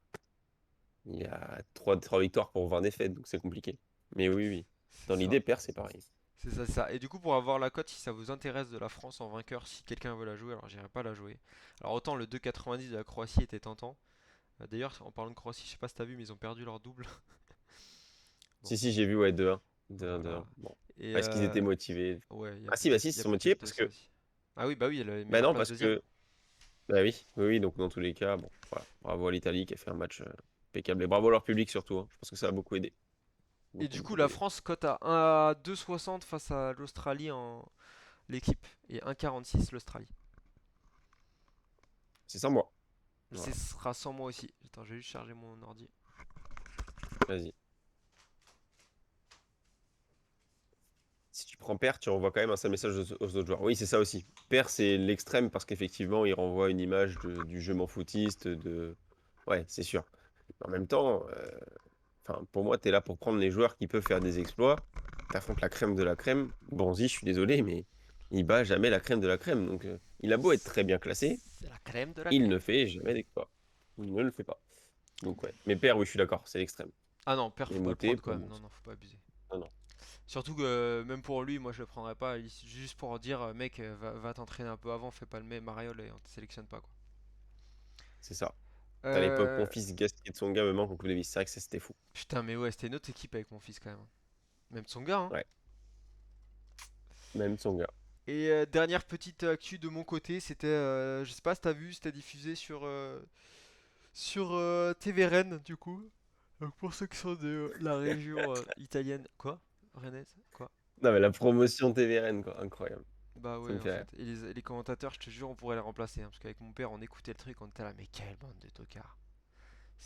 3 victoires pour 20 défaites, donc c'est compliqué. Mais oui, oui. C'est Dans ça. l'idée, Perse, c'est pareil. C'est ça. Et du coup, pour avoir la cote, si ça vous intéresse de la France en vainqueur, si quelqu'un veut la jouer, alors j'irai pas la jouer. Alors autant le 2,90 de la Croatie était tentant. D'ailleurs, en parlant de Croatie, je sais pas si t'as vu, mais ils ont perdu leur double. Bon, Si, j'ai vu, ouais, 2-1. 2-1, voilà. 2-1. Bon. Et Est-ce qu'ils étaient motivés? ouais, Ah si, bah si, ils il y se a sont motivés peut-être de parce ça que. aussi. Ah oui, bah oui, elle a la Bah meilleure non, place parce deuxième. que. Bah oui, oui, oui, donc dans tous les cas, bon, voilà. Bravo à l'Italie qui a fait un match impeccable. Et bravo à leur public surtout, hein. Je pense que ça a beaucoup aidé. Et du coup, Beaucoup la aidé. France cote à 2,60 face à l'Australie en l'équipe. Et 1,46 l'Australie. C'est sans moi. Ce Voilà, sera sans moi aussi. Attends, je vais juste charger mon ordi. vas-y. Si tu prends Père, tu envoies quand même un seul message aux autres joueurs. Oui, c'est ça aussi. Père, c'est l'extrême parce qu'effectivement, il renvoie une image du jeu m'en foutiste, de. Ouais, c'est sûr. En même temps, enfin, pour moi, tu es là pour prendre les joueurs qui peuvent faire des exploits. Tu affrontes la crème de la crème. Bonzi, je suis désolé, mais il bat jamais la crème de la crème. Donc, il a beau être très bien classé, C'est la crème de la il crème. ne fait jamais d'exploit. Il ne le fait pas. Donc, ouais. Mais Père, oui, je suis d'accord, c'est l'extrême. Ah non, père, Mais faut pas le Moutet, prendre quand pour même. moi, Non, non, faut pas abuser. non, non, Surtout que même pour lui, moi je le prendrais pas. Juste pour dire, mec, va t'entraîner un peu avant, fais pas le même Mariol et on te sélectionne pas quoi. c'est ça. T'as l'époque, mon Euh, fils Gasquet de son gars me manque en Coupe Davis. C'est vrai que ça, c'était fou. Putain, mais ouais, c'était une autre équipe avec mon fils quand même, hein. Même son gars, hein. Ouais. Même son gars. Et dernière petite actu de mon côté, c'était, je sais pas si t'as vu, c'était diffusé sur TVRN du coup. Donc pour ceux qui sont de la région italienne, quoi? Rennaise? Quoi? Non, mais la promotion TVRN, quoi, incroyable. Bah Ça me ouais, en fait rire. fait. Et les commentateurs, je te jure, on pourrait les remplacer, hein, parce qu'avec mon père, on écoutait le truc, on était là, mais quelle bande de tocards.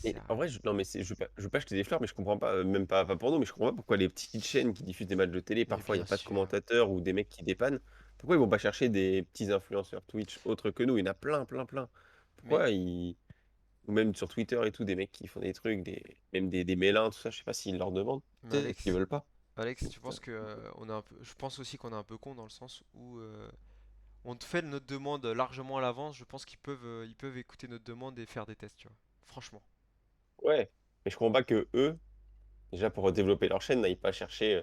Et en Sérieux. vrai, non, mais je veux pas jeter des fleurs, mais je comprends pas, même pas pour nous, mais je comprends pas pourquoi les petites chaînes qui diffusent des matchs de télé, Mais parfois il n'y bien a pas de sûr. commentateurs ou des mecs qui dépannent. Pourquoi ils vont pas chercher des petits influenceurs Twitch autres que nous? Il y en a plein, plein, plein. Mais, Pourquoi ils. Ou même sur Twitter et tout, des mecs qui font des trucs, même des mélins, tout ça, je sais pas s'ils leur demandent. mais Peut-être qu'ils Alex, veulent pas. Alex, Donc, tu penses que on est un peu, je pense aussi qu'on est un peu con dans le sens où on te fait notre demande largement à l'avance. Je pense ils peuvent écouter notre demande et faire des tests, tu vois. Franchement. ouais. Mais je comprends pas que eux, déjà pour développer leur chaîne, n'aillent pas chercher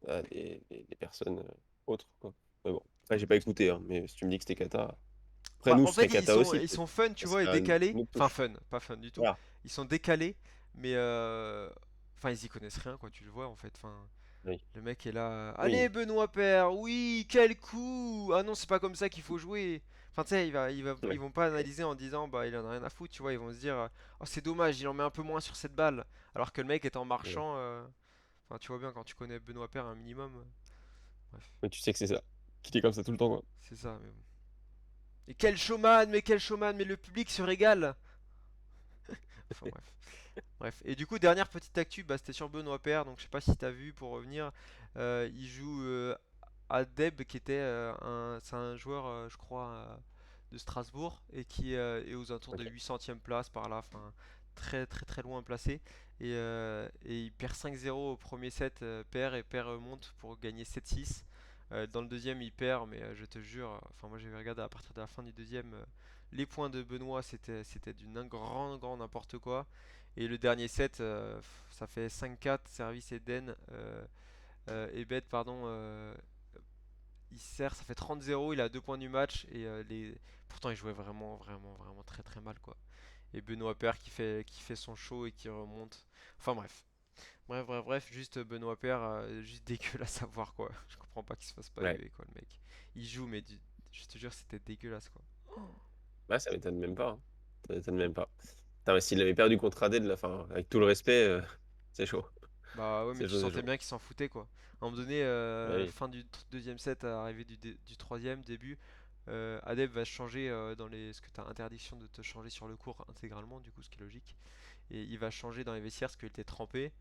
des personnes autres, quoi. Mais bon, après, j'ai pas écouté, hein, mais si tu me dis que c'était cata. Après, Bah, nous, en ce fait, serait cata aussi, ils peut-être. sont fun, tu Ça vois, et serait décalés. une autre Enfin, touche. fun, pas fun du tout. Voilà. Ils sont décalés, mais enfin, ils y connaissent rien, quoi. Tu le vois, en fait. Enfin, Oui. le mec est là. Allez, Oui. Benoît Père, oui, quel coup! Ah non, c'est pas comme ça qu'il faut jouer. Enfin, tu sais, ils Ouais. vont pas analyser en disant, bah, il en a rien à foutre, tu vois. Ils vont se dire, oh, c'est dommage, il en met un peu moins sur cette balle. Alors que le mec est en Ouais. marchant. Enfin, tu vois bien quand tu connais Benoît Père un minimum. Bref, Mais tu sais que c'est ça. Qu'il est comme ça tout le temps, quoi. c'est ça, mais bon. Et quel showman, mais le public se régale! Enfin, bref. Bref, et du coup, dernière petite actu, bah, c'était sur Benoît Paire, donc je sais pas si t'as vu pour revenir. Il joue à Deb, qui était c'est un joueur, je crois, de Strasbourg, et qui est aux alentours de Ok. 800e place par là, enfin très très très loin placé. Et il perd 5-0 au premier set, paire, et paire monte pour gagner 7-6. Dans le deuxième, il perd, mais je te jure, enfin moi j'avais regardé à partir de la fin du deuxième, les points de Benoît, c'était du grand n'importe quoi. Et le dernier set, ça fait 5-4, service Eden, Ebed, pardon, il sert, ça fait 30-0, il a 2 points du match, et pourtant il jouait vraiment très très mal, quoi. Et Benoît Paire qui fait son show et qui remonte. Enfin bref, juste Benoît Paire, juste dégueulasse à voir, quoi. Je comprends pas qu'il se fasse pas Ouais. huer, quoi, le mec. Il joue, mais je te jure, c'était dégueulasse, quoi. Ouais, ça m'étonne même pas, hein. Ça m'étonne même pas. Putain, mais s'il avait perdu contre AD de la fin, avec tout le respect, c'est chaud. Bah ouais, mais C'est tu chaud, c'est sentais chaud. bien qu'il s'en foutait, quoi. À un moment donné, Bah oui. fin du deuxième set, arrivée du troisième, début, Adeb va se changer dans les. Parce que t'as interdiction de te changer sur le court intégralement, du coup, ce qui est logique. Et il va changer dans les vestiaires parce qu'il était trempé.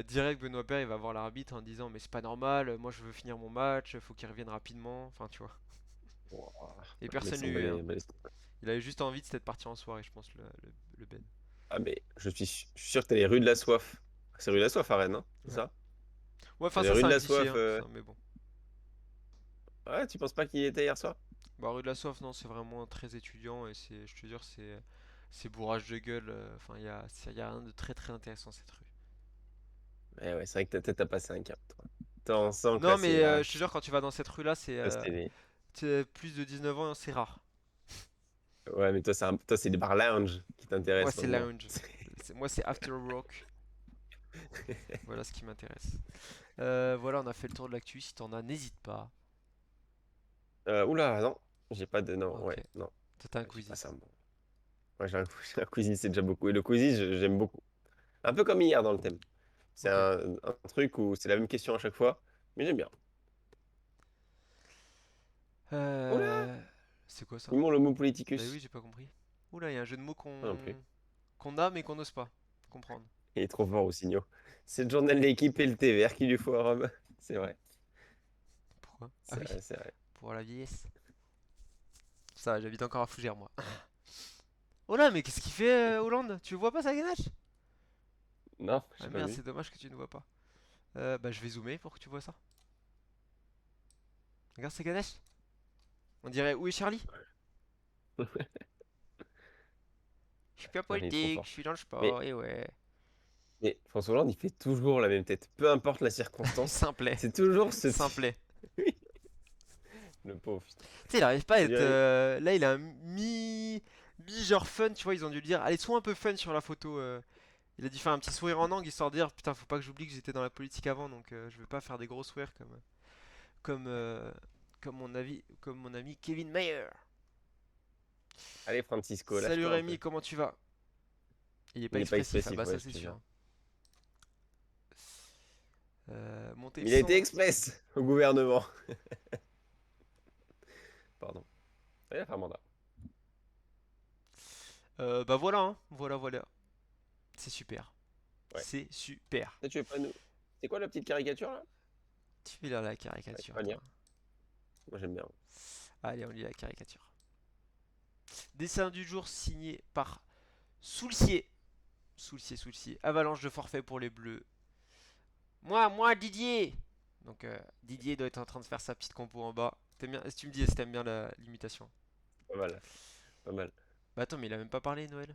Direct, Benoît Paire, il va voir l'arbitre en disant, mais c'est pas normal, moi je veux finir mon match, faut qu'il revienne rapidement. Enfin, tu vois. Ouah. Et Mais personne c'est lui eu, hein. balèze. Il avait juste envie de cette partie en soirée, je pense, le Ben. Ah, mais je suis sûr que t'as les rues de la soif. C'est rue de la soif à Rennes, hein? C'est Ouais. ça? Ouais, T'as enfin, les ça, rues c'est de un la cliché, soif. hein, ça, mais bon. Ouais, tu penses pas qu'il y était hier soir? Bah, rue de la Soif, non, c'est vraiment très étudiant et je te jure, c'est bourrage de gueule. Enfin, y a rien de très très intéressant cette rue. Ouais, ouais, c'est vrai que ta tête a passé un cap, toi. T'en sens Non, mais classé. Ah, je te jure, quand tu vas dans cette rue-là, stylé. plus de 19 ans, c'est rare. Ouais, mais toi, toi, c'est les bars lounge qui Moi, t'intéressent c'est maintenant. lounge. Moi, c'est after work. Voilà ce qui m'intéresse. Voilà, on a fait le tour de l'actu. Si t'en as, n'hésite pas. Oula, non. J'ai pas de. Non, Ok. ouais, non. Toi, t'as un J'ai pas quiz. ça, moi. Ouais, j'ai un quiz, c'est déjà beaucoup. Et le quiz, j'aime beaucoup. Un peu comme hier dans le thème. C'est Ok. un truc où c'est la même question à chaque fois, mais j'aime bien. Oula! Euh, c'est quoi ça? Ils m'ont le mot Bah oui, politicus. j'ai pas compris. Oula, il y a un jeu de mots Moi non plus. qu'on a mais qu'on n'ose pas comprendre. Il est trop fort au signaux. C'est le journal de l'équipe et le thé vert qu'il lui faut à Rome. C'est vrai. Pourquoi? Ah C'est oui, vrai, c'est vrai. pour la vieillesse. Ça, j'habite encore à Fougères, moi. Oh là, mais qu'est-ce qu'il fait, Hollande? Tu le vois pas, sa ganache? Non, Ah j'ai pas merde, vu. c'est dommage que tu ne vois pas. Bah, je vais zoomer pour que tu vois ça. Regarde sa ganache. On dirait où est Charlie? Je suis pas Non, il est trop politique, fort. je suis dans le Mais, sport, et ouais. mais François Hollande, il fait toujours la même tête. Peu importe la circonstance, Simplet. c'est toujours ce type. Simplet. Oui, le pauvre, putain. Tu sais, il arrive pas à On être. dirait. Là, il a un mi genre fun, tu vois. Ils ont dû lui dire, allez, sois un peu fun sur la photo. Il a dû faire un petit sourire en angle histoire de dire, putain, faut pas que j'oublie que j'étais dans la politique avant, donc je vais pas faire des gros sourires comme mon ami Kevin Mayer. Allez, Francisco, Salut lâche-toi un Rémi, peu. comment tu vas? Il est pas Il est pas expressif, ah expressif, bah ouais, ça je c'est te sûr, jure. hein. Montée Il a été 100. express au gouvernement. Pardon. Allez, faire mandat. Bah voilà, hein. Voilà, voilà. C'est super. Ouais. C'est super. Là, tu veux pas nous. C'est quoi la petite caricature là? Tu fais là la Ouais, tu caricature, vas toi. lire. Moi, j'aime bien. Allez, on lit la caricature. Dessin du jour signé par Soulcier. Soulcier. Avalanche de forfait pour les bleus. Moi, Didier. Donc Didier doit être en train de faire sa petite compo en bas. T'aimes bien, si tu me dis si t'aimes bien l'imitation. Pas mal. Pas mal. Bah attends, mais il a même pas parlé, Noël.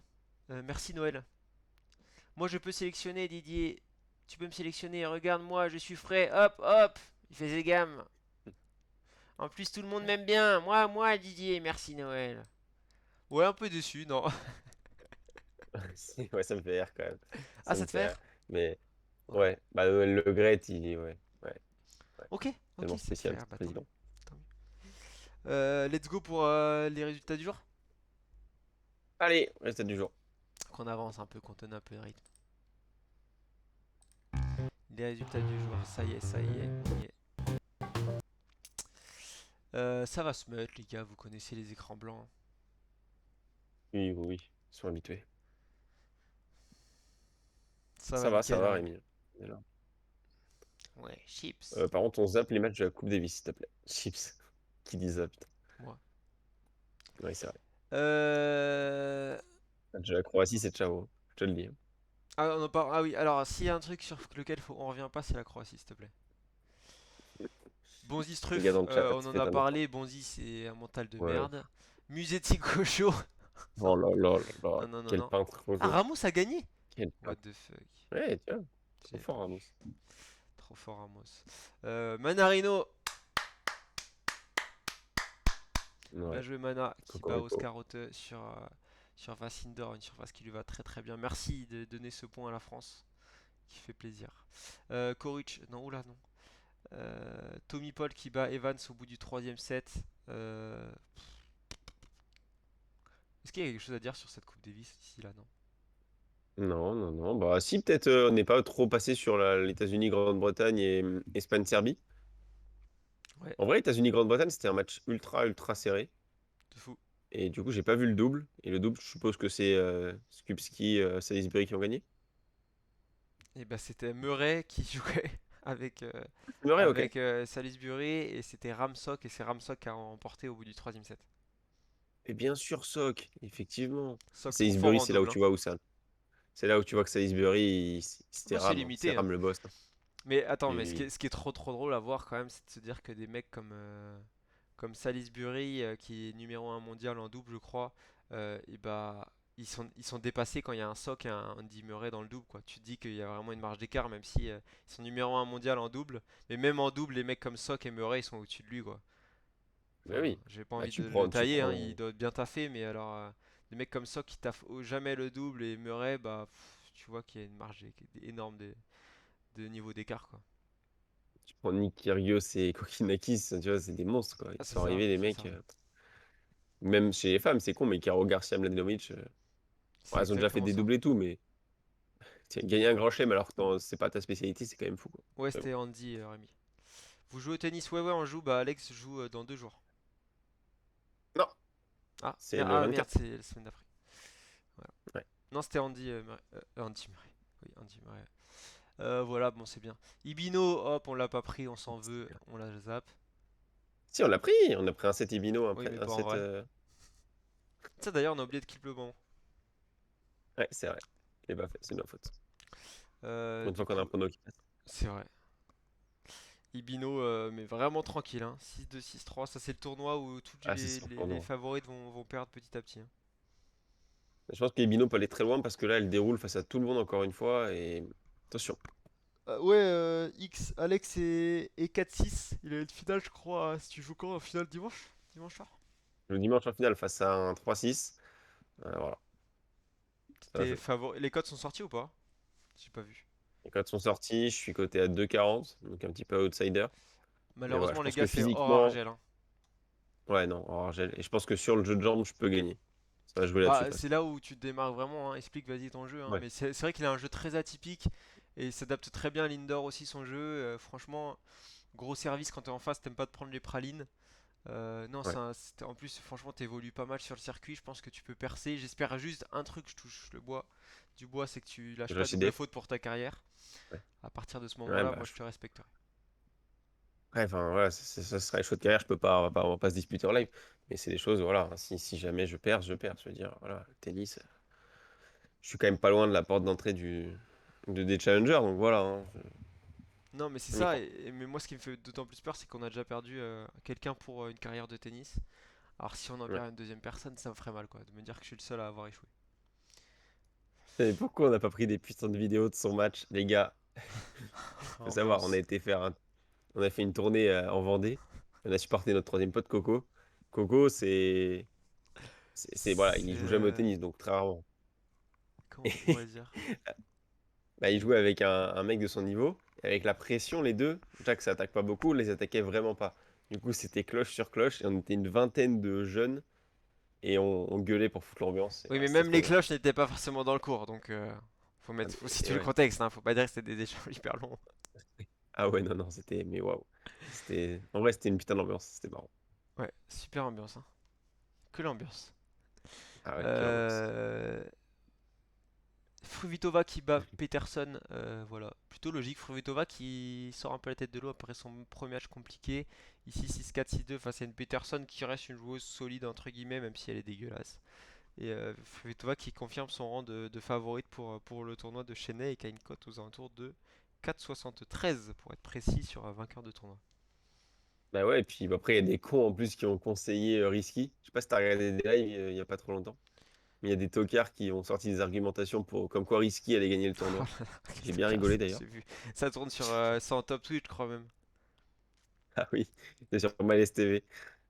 Merci, Noël. Moi, je peux sélectionner, Didier. Tu peux me sélectionner. Regarde-moi, je suis frais. Hop, hop. Il fait ses gammes. En plus, tout le monde m'aime bien. Moi, Didier. Merci, Noël. Ouais, un peu déçu, non. Ouais, ça me fait rire quand même. Ah, Ça ça me te fait fait rire. rire? Mais Ouais. ouais, bah le Gret, ouais, ouais, ouais. Ok, ok, Tellement ça te fait spécial, rire. ce Bah tant mieux. président. Tant mieux. Let's go pour les résultats du jour. Allez, reste du jour. Qu'on avance un peu, qu'on donne un peu de rythme. Les résultats du jour, ça y est, on y est. Ça va se mettre, les gars, vous connaissez les écrans blancs. Oui, oui, oui. Ils sont habitués. Ça va, Ça nickel, va, Rémi. Rémi. On est là. Ouais, chips. Par contre, on zappe les matchs de la Coupe Davis, s'il te plaît. Chips. Qui dit ça, putain. Moi. Oui, c'est vrai. Euh... Match de la Croatie, c'est ciao, hein. Je te le dis, hein. Ah, ah oui, alors s'il y a un truc sur lequel on revient pas, c'est la Croatie, s'il te plaît. Bonzi Les gars Struff, dans le chat, on en faites a un effort. parlé. Bonzi, c'est un mental de Ouais. merde. Museti Gaucho. Oh là là là là. Non, non, non, Quel non. peintre, Ah, Rojo. Ramos a gagné. Quel What peintre. the fuck. Ouais, tu vois. Trop J'avais fort, pas vu. Ramos. Trop fort, Ramos. Manarino. Bien Ouais. joué, Mana, qui bat Cocorico. Oscar Otte sur Indoor, une surface qui lui va très très bien. Merci de donner ce point à la France, qui fait plaisir. Koric, non, oula, non. Tommy Paul qui bat Evans au bout du troisième set. Est-ce qu'il y a quelque chose à dire sur cette Coupe Davis ici, là, non? Non, non, non. Bah, si, peut-être on n'est pas trop passé sur les États-Unis, Grande-Bretagne et Espagne-Serbie. Ouais, En vrai, États-Unis, Grande-Bretagne, c'était un match ultra, ultra serré. de fou. Et du coup, j'ai pas vu le double. Et le double, je suppose que c'est Skupski, Salisbury qui ont gagné. Et bah c'était Murray qui jouait avec, Murray, ok. Salisbury et c'était Ramsock et c'est Ramsock qui a remporté au bout du troisième set. Et bien sûr, Sock, effectivement. Sock trop fort Salisbury, en c'est là où double, hein. tu vois où ça. C'est là où tu vois que Salisbury, c'était Moi c'est Ram, hein. C'est limité, hein. Ram le boss, hein. Mais attends, Oui, mais oui, oui. ce qui est trop trop drôle à voir quand même, c'est de se dire que des mecs comme Salisbury, qui est numéro un mondial en double, je crois, et bah ils sont dépassés quand il y a un Sock et un Andy Murray dans le double, quoi. Tu te dis qu'il y a vraiment une marge d'écart, même si ils sont numéro un mondial en double, mais même en double, les mecs comme Sock et Murray, ils sont au-dessus de lui, quoi. Bah Enfin, oui. j'ai pas Bah, envie tu de le prends, tu tailler, hein, il prends. doit bien taffer, mais alors des mecs comme Sock qui taffent jamais le double et Murray, bah tu vois qu'il y a une marge énorme de niveau d'écart, quoi. Tu prends Nick Kyrgios et Kokinakis, tu vois, c'est des monstres, quoi. Ah, Ils c'est sont ça, arrivés, les c'est mecs. ça. Même chez les femmes, c'est con, mais Caro Garcia, Mladenovic, C'est ouais, elles ont déjà fait exactement des ça. doubles et tout, mais tiens, gagner un grand chelem alors que c'est pas ta spécialité, c'est quand même fou, quoi. Ouais, Mais bon. c'était Andy, Rémi. Vous jouez au tennis? Ouais, ouais, on joue. Bah, Alex joue dans 2 jours. Non, Ah, c'est le ah merde, 24. c'est la semaine d'après. Voilà. Ouais. Non, c'était Andy Murray. Andy Murray. Oui, Andy Murray. Voilà, bon, c'est bien. Ibino, hop, on l'a pas pris, on s'en veut, on la zappe. Si, on a pris un set Ibino, Oui, mais un pas en set. vrai. Ça, d'ailleurs, on a oublié de clip le bon. Ouais, c'est vrai. Il est pas fait, c'est de ma faute. Pour une Du fois qu'on a un coup, prono qui passe. c'est vrai. Ibino, mais vraiment tranquille, hein. 6-2, 6-3, ça c'est le tournoi où tous Ah, c'est son les prono. favoris vont perdre petit à petit, hein. Je pense qu'Ibino peut aller très loin parce que là, elle déroule face à tout le monde encore une fois. Et attention, Ouais, Alex et 4-6. Il a une finale, je crois. Si tu joues quand en finale dimanche? Dimanche soir? le dimanche en finale face à un 3-6. Voilà, ça va jouer. Les codes sont sortis ou pas? J'ai pas vu. Les codes sont sortis, je suis coté à 2,40, donc un petit peu outsider. Mais voilà, je Malheureusement, les pense gars, que c'est hors physiquement, argel, hein. ouais, non, en Argel. Et je pense que sur le jeu de jambes, je peux gagner. Ça va jouer là-dessus Bah, parce c'est que. là où tu te démarques vraiment, hein. Explique, vas-y, ton jeu, hein. Ouais, Mais c'est vrai qu'il a un jeu très atypique et il s'adapte très bien à l'indoor aussi, son jeu. Franchement, gros service quand t'es en face, t'aimes pas te prendre les pralines. Non, ouais. en plus, franchement, t'évolues pas mal sur le circuit. Je pense que tu peux percer. J'espère juste un truc, je touche le bois. Du bois, c'est que tu lâches Je pas lâche double def. faute pour ta carrière. Ouais, À partir de ce ouais, moment-là, bah, moi, je te respecterai. ouais, enfin, voilà, ça serait les choix de carrière. Je peux pas, on va pas se disputer en live. Mais c'est des choses, voilà. Si jamais je perds, je perds. Je veux dire, voilà, le tennis, je suis quand même pas loin de la porte d'entrée des challengers. Donc voilà, hein, Non, mais c'est on y ça. croit. Mais moi, ce qui me fait d'autant plus peur, c'est qu'on a déjà perdu quelqu'un pour une carrière de tennis. Alors, si on en Ouais. perd une deuxième personne, ça me ferait mal, quoi, de me dire que je suis le seul à avoir échoué. Et pourquoi on n'a pas pris des putains de vidéos de son match, les gars? Faut savoir, Ambiance. on a fait une tournée en Vendée. On a supporté notre troisième pote Coco. Coco, voilà, C'est. il joue jamais au tennis, donc très rarement. Comment on pourrait dire? Bah, il jouait avec un mec de son niveau. Et avec la pression, les deux, Jack ça attaque pas beaucoup, les attaquait vraiment pas. Du coup, c'était cloche sur cloche, et on était une vingtaine de jeunes, et on gueulait pour foutre l'ambiance. Et Oui, ouais, mais c'était même trop les bien. cloches n'étaient pas forcément dans le cours, donc Ah, faut et situer le ouais. contexte, hein. Faut pas dire que c'était des échanges hyper longs. Ah ouais, non, non, c'était. Mais waouh. En vrai, c'était une putain d'ambiance, c'était marrant. Ouais, super ambiance, hein. Que l'ambiance. Ah ouais, quelle ambiance. Euh... Fruhvitova qui bat Peterson, voilà. Plutôt logique. Fruhvitova qui sort un peu la tête de l'eau après son premier match compliqué. Ici 6-4, 6-2 face à une Peterson qui reste une joueuse solide entre guillemets, même si elle est dégueulasse. Et Fruhvitova qui confirme son rang de favorite pour le tournoi de Chennai et qui a une cote aux alentours de 4,73 pour être précis sur un vainqueur de tournoi. Bah ouais, et puis bah, après, il y a des cons en plus qui ont conseillé Risky. Je sais pas si t'as regardé des lives il y a pas trop longtemps. Mais il y a des tocards qui ont sorti des argumentations pour comme quoi Risky allait gagner le Oh tournoi. là là, quel J'ai bien tocard, rigolé d'ailleurs. j'ai vu. Ça tourne sur ça en top Twitch, je crois même. Ah oui, c'est sur MyLS TV.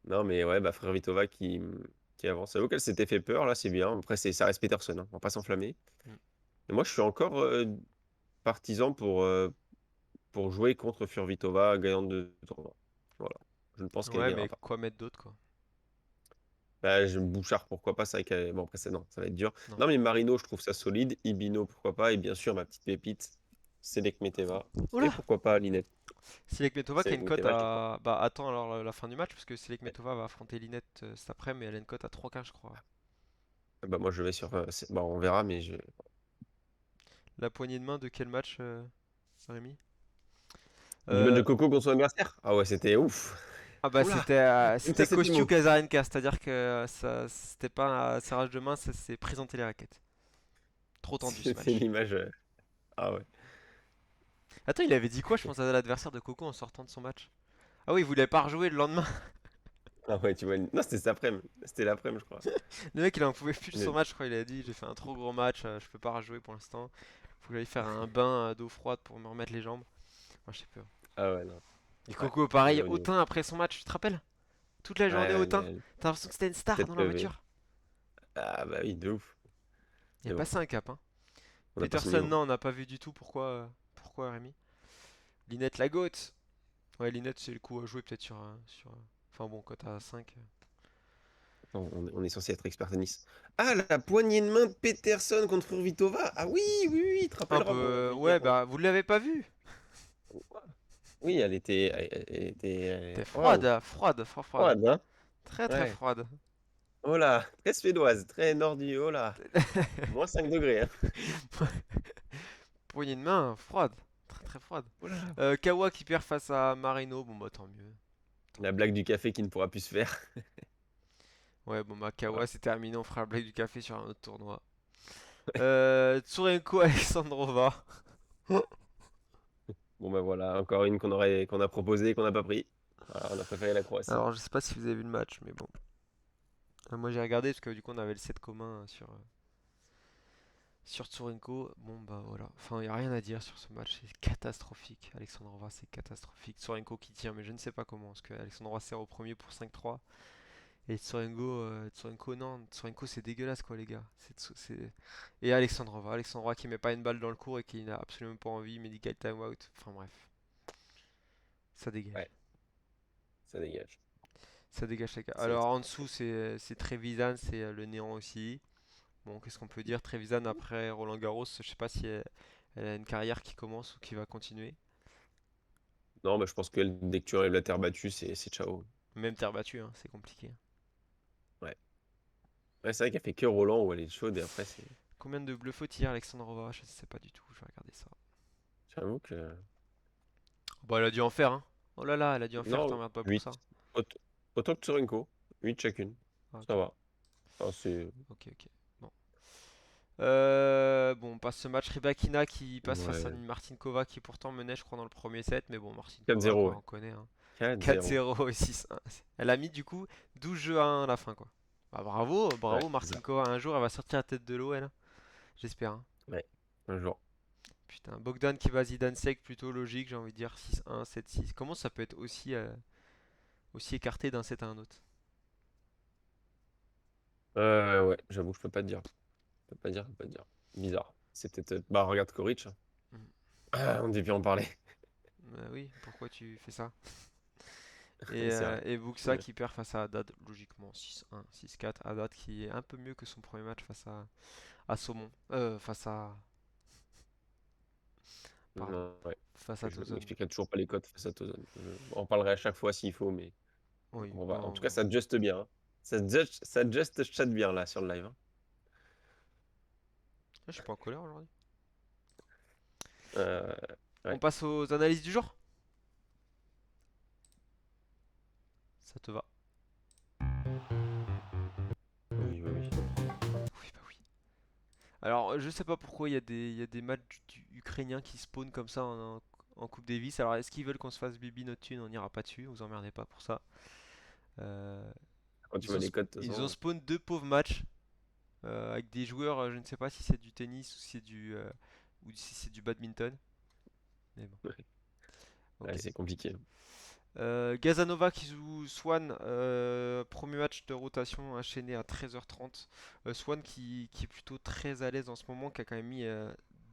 Non, mais ouais, bah frère Vitova qui avance. J'avoue qu'elle s'était fait peur, là, c'est bien. Après, ça reste Peterson, hein, on va pas s'enflammer. Mm. Et moi, je suis encore partisan pour jouer contre Furvitova, gagnante de tournoi. Voilà. Je ne pense qu'elle Ouais, gagnera mais pas. quoi mettre d'autre, quoi? Bah, Bouchard, pourquoi pas, c'est vrai bon, après, non, ça va être dur. Non. Non, mais Marino, je trouve ça solide. Ibino, pourquoi pas. Et bien sûr, ma petite pépite, Selek Meteva. Et Oula! pourquoi pas Linette. Selekmetova qui a Selek une cote Meteva, j'y crois. à. Bah, attends alors la fin du match, parce que Ouais. Selekmetova va affronter Linette cet après, mais elle a une cote à 3,15, je crois. Bah, moi, je vais sur. Bon, on verra, mais La poignée de main de quel match, Rémi? du match de Euh, Coco contre son adversaire? Ah ouais, c'était ouf. Ah bah Oula, même ça, c'était c'était Kostyu beau. Kazarenka, c'est-à-dire que ça c'était pas un serrage de main, ça s'est présenté les raquettes. Trop tendu ce C'était match. l'image. Ah ouais. Attends, il avait dit quoi, je pense, à l'adversaire de Coco en sortant de son match? Ah oui, il voulait pas rejouer le lendemain. Ah ouais, tu vois. Non, c'était cet après-midi. C'était l'après-midi, je crois. Le mec, il en pouvait plus de son Mais- match, je crois. Il a dit, j'ai fait un trop gros match, je peux pas rejouer pour l'instant. Faut que j'aille faire un bain d'eau froide pour me remettre les jambes. Moi, j'ai peur. Ah ouais, non. Et Ouais, Coco, il est pareil, revenu. hautain après son match, tu te rappelles? Toute la Ouais, journée ouais, hautain. T'as l'impression que c'était une star tête dans la levée. voiture. Ah bah oui, de ouf. Il a Mais bon, passé un cap, hein. on a pas son Peterson, niveau. non, on n'a pas vu du tout. Pourquoi Rémi? Linette la goat. Ouais, Linette, c'est le coup à jouer peut-être Enfin bon, cote à 5. On est censé être expert tennis. Ah, la poignée de main de Peterson contre Furvitova. Ah oui, oui, oui, tu te Un rappelles, peu. Rob, on l'a vu hier. Ouais, bah, vous l'avez pas vu. Oui, elle était, T'es waouh, froide, froide, froide, froide. froide, hein? Très très Ouais. froide. Oh là, très suédoise, très nordique. Oh là, moins 5 degrés, hein. Poignée de main, froide. Très très froide. Oh là. Kawa qui perd face à Marino. Bon, bah, tant mieux. Tant La mieux. blague du café qui ne pourra plus se faire. Ouais, bon, bah, Voilà. Kawa, c'est terminé. On fera la blague du café sur un autre tournoi. Tsurenko Alexandrova. Bon ben voilà, encore une qu'on a proposée et qu'on n'a pas pris. Voilà, on a préféré la Croatie. Alors, je sais pas si vous avez vu le match, mais bon. Moi, j'ai regardé parce que du coup, on avait le set commun sur Tsurenko. Bon, bah voilà. Enfin, il n'y a rien à dire sur ce match. C'est catastrophique. Alexandrova, c'est catastrophique. Tsurenko qui tient, mais je ne sais pas comment. Parce que Alexandrova sert au premier pour 5-3. Et Tsurenko, non. Tsurenko, c'est dégueulasse, quoi, les gars. Et Alexandrova qui met pas une balle dans le cours et qui n'a absolument pas envie. Medical timeout. Enfin, bref. Ça Ouais. dégage. ça dégage. Ça dégage les gars. C'est Alors en dessous, c'est Trevisan, c'est le néant aussi. Bon, qu'est-ce qu'on peut dire? Trevisan après Roland Garros, je sais pas si elle a une carrière qui commence ou qui va continuer. Non, bah, je pense que dès que tu enlèves la terre battue, c'est ciao. Même terre battue, hein, c'est compliqué. Ouais. Ouais, c'est vrai qu'elle fait que Roland où elle est chaude et après, c'est. Combien de bleus faut-il, Alexandrova? Je sais pas du tout, je vais regarder ça. J'avoue que. Bon, elle a dû en faire, hein. Oh là là, elle a dû en faire, Non, t'emmerdes pas pour 8. ça. Autant que Tsurenko. 8 chacune. Ah, Ça ok, va. Enfin, c'est. ok, ok. Bon. Bon, on passe ce match. Rybakina qui passe face à Ouais. une Martinkova qui pourtant menait, je crois, dans le premier set. Mais bon, Martinkova, 4-0, quoi, ouais. on connaît, hein. 4-0. 4-0 et 6-1. Elle a mis du coup 12 jeux à 1 à la fin, quoi. Bah, bravo, Ouais, bravo c'est ça. Martinkova. Un jour, elle va sortir la tête de l'eau, elle. J'espère, hein. Ouais. Un jour. Putain, Bogdan qui va Zidane sec, plutôt logique, j'ai envie de dire 6-1, 7-6. Comment ça peut être aussi écarté d'un set à un autre? Ouais, j'avoue, je peux pas te dire. Je peux pas dire, je peux pas te dire. Bizarre. C'était. Bah, regarde Koric, hein. Hmm. Ah, on devait en parler. Oui, pourquoi tu fais ça? C'est vrai. Et Buxa Ouais. qui perd face à Haddad, logiquement 6-1, 6-4. Haddad qui est un peu mieux que son premier match à Saumon. Face à. Pardon. Ouais. Face à Je Tozon. m'expliquerai toujours pas les codes face à Tozan. On en parlerai à chaque fois s'il faut, mais Oui, on va. En bon, tout cas, bon. ça adjuste bien, hein. Ça adjuste chat bien là sur le live, hein. Je suis pas en colère aujourd'hui. Euh, On ouais. passe aux analyses du jour? Ça te va? Oui, oui, oui. Oui, bah oui. Alors, je sais pas pourquoi il y a des matchs ukrainiens qui spawnent comme ça en Coupe Davis. Alors, est-ce qu'ils veulent qu'on se fasse bibi notre thune? On n'ira pas dessus, vous emmerdez pas pour ça. Euh, Quand tu vois les codes, de toute ils ont façon. spawn deux pauvres matchs avec des joueurs, je ne sais pas si c'est du tennis ou si c'est du badminton. Mais bon, Ouais, ok. ouais, c'est compliqué. Gazanova qui joue Swan, premier match de rotation enchaîné à 13h30. Swan qui est plutôt très à l'aise en ce moment, qui a quand même mis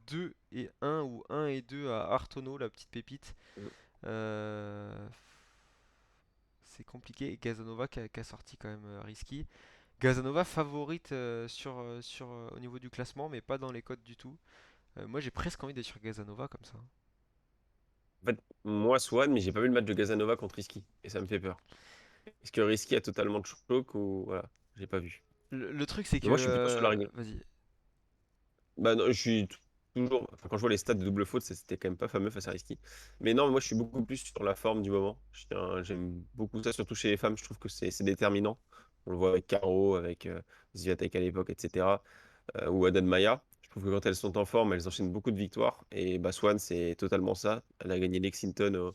2 et 1 ou 1 et 2 à Artono, la petite pépite. Mm. Euh, c'est compliqué. Et Gazanova qui a sorti quand même risky. Gazanova favorite au niveau du classement, mais pas dans les codes du tout. Moi j'ai presque envie d'être sur Gazanova comme ça. En fait, moi, Swan, mais j'ai pas vu le match de Gazanova contre Risky. Et ça me fait peur. Est-ce que Risky a totalement de choc ou. Voilà, j'ai pas vu. Le truc c'est Mais que... moi, je suis plutôt sur la règle. vas-y. Bah non, je suis toujours. Enfin, quand je vois les stats de double faute, c'était quand même pas fameux face à Risky. Mais non, moi, je suis beaucoup plus sur la forme du moment. J'aime beaucoup ça, surtout chez les femmes. Je trouve que c'est déterminant. On le voit avec Caro, avec Swiatek à l'époque, etc. Ou Haddad Maia. Je trouve que quand elles sont en forme, elles enchaînent beaucoup de victoires. Et bah, Swan, c'est totalement ça. Elle a gagné Lexington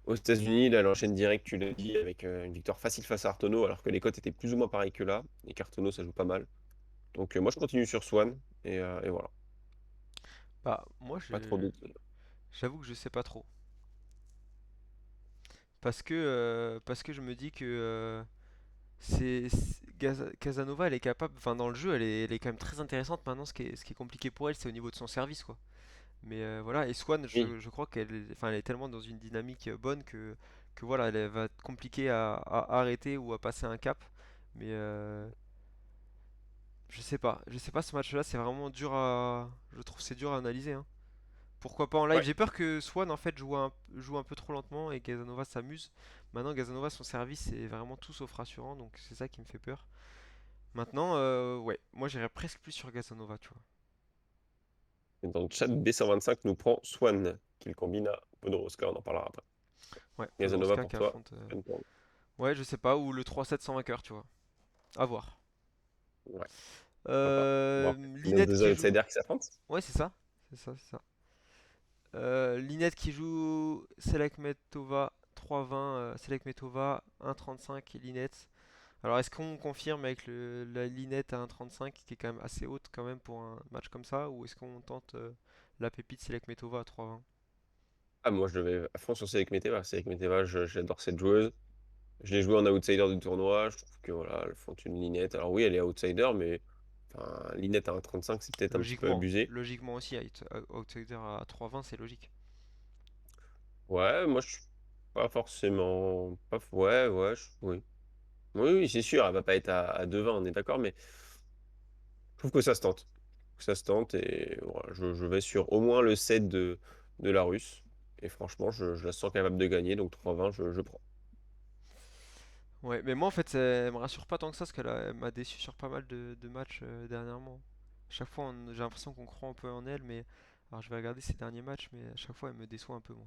aux États-Unis. Là, elle enchaîne direct, tu l'as dit, avec une victoire facile face à Artono, alors que les cotes étaient plus ou moins pareilles que là. Et qu'Artono, ça joue pas mal. Donc, moi, je continue sur Swan. Et voilà. Bah moi Pas trop de. j'avoue que je sais pas trop. Parce que je me dis que Casanova, elle est capable, enfin dans le jeu, elle est quand même très intéressante. Maintenant, ce qui est compliqué pour elle, c'est au niveau de son service, quoi. Mais voilà, et Swan, Oui. je crois enfin, elle est tellement dans une dynamique bonne que voilà, elle va être compliquée à arrêter ou à passer un cap. Mais je sais pas ce match-là, c'est vraiment dur je trouve que c'est dur à analyser, hein. Pourquoi pas en live? Ouais. J'ai peur que Swan en fait joue un peu trop lentement et Gazanova s'amuse. Maintenant, Gazanova, son service, c'est vraiment tout sauf rassurant, donc c'est ça qui me fait peur. Maintenant, ouais, moi j'irais presque plus sur Gazanova, tu vois. Et dans le chat, B125 nous prend Swan, qu'il combine à Podoroska. On en parlera après. Ouais, Gazanova Podoroska pour qui toi. affronte. Swan pour nous. Ouais, je sais pas, ou le 3-7 sans vainqueur, tu vois. À voir. Ouais, pourquoi pas. Bon, nos Linette deux qui joue. outsiders qui s'affrontent. Ouais, c'est ça. C'est ça, c'est ça. Linette qui joue Selekmetova 3-20. Selekmetova 1-35 et Linette. Alors, est-ce qu'on confirme avec la Linette à 1,35 qui est quand même assez haute quand même pour un match comme ça, ou est-ce qu'on tente la pépite Selekmetova à 3,20? Ah, moi, je devais à fond sur Selik Meteva, j'adore cette joueuse. Je l'ai jouée en outsider du tournoi. Je trouve que voilà, elles font une linette. Alors oui, elle est outsider, mais enfin, linette à 1,35, c'est peut-être un petit peu abusé. Logiquement aussi, Outsider à 3,20 c'est logique. Ouais, moi, Pas forcément. Pas... Ouais, ouais, oui. Oui, oui, c'est sûr, elle va pas être à 2-20, on est d'accord, mais je trouve que ça se tente. Ça se tente et voilà, je vais sur au moins le set de la Russe. Et franchement, je la sens capable de gagner, donc 3-20, je prends. Ouais, mais moi en fait, elle me rassure pas tant que ça parce elle m'a déçu sur pas mal de matchs dernièrement. Chaque fois, j'ai l'impression qu'on croit un peu en elle, mais alors je vais regarder ses derniers matchs, mais à chaque fois, elle me déçoit un peu moi.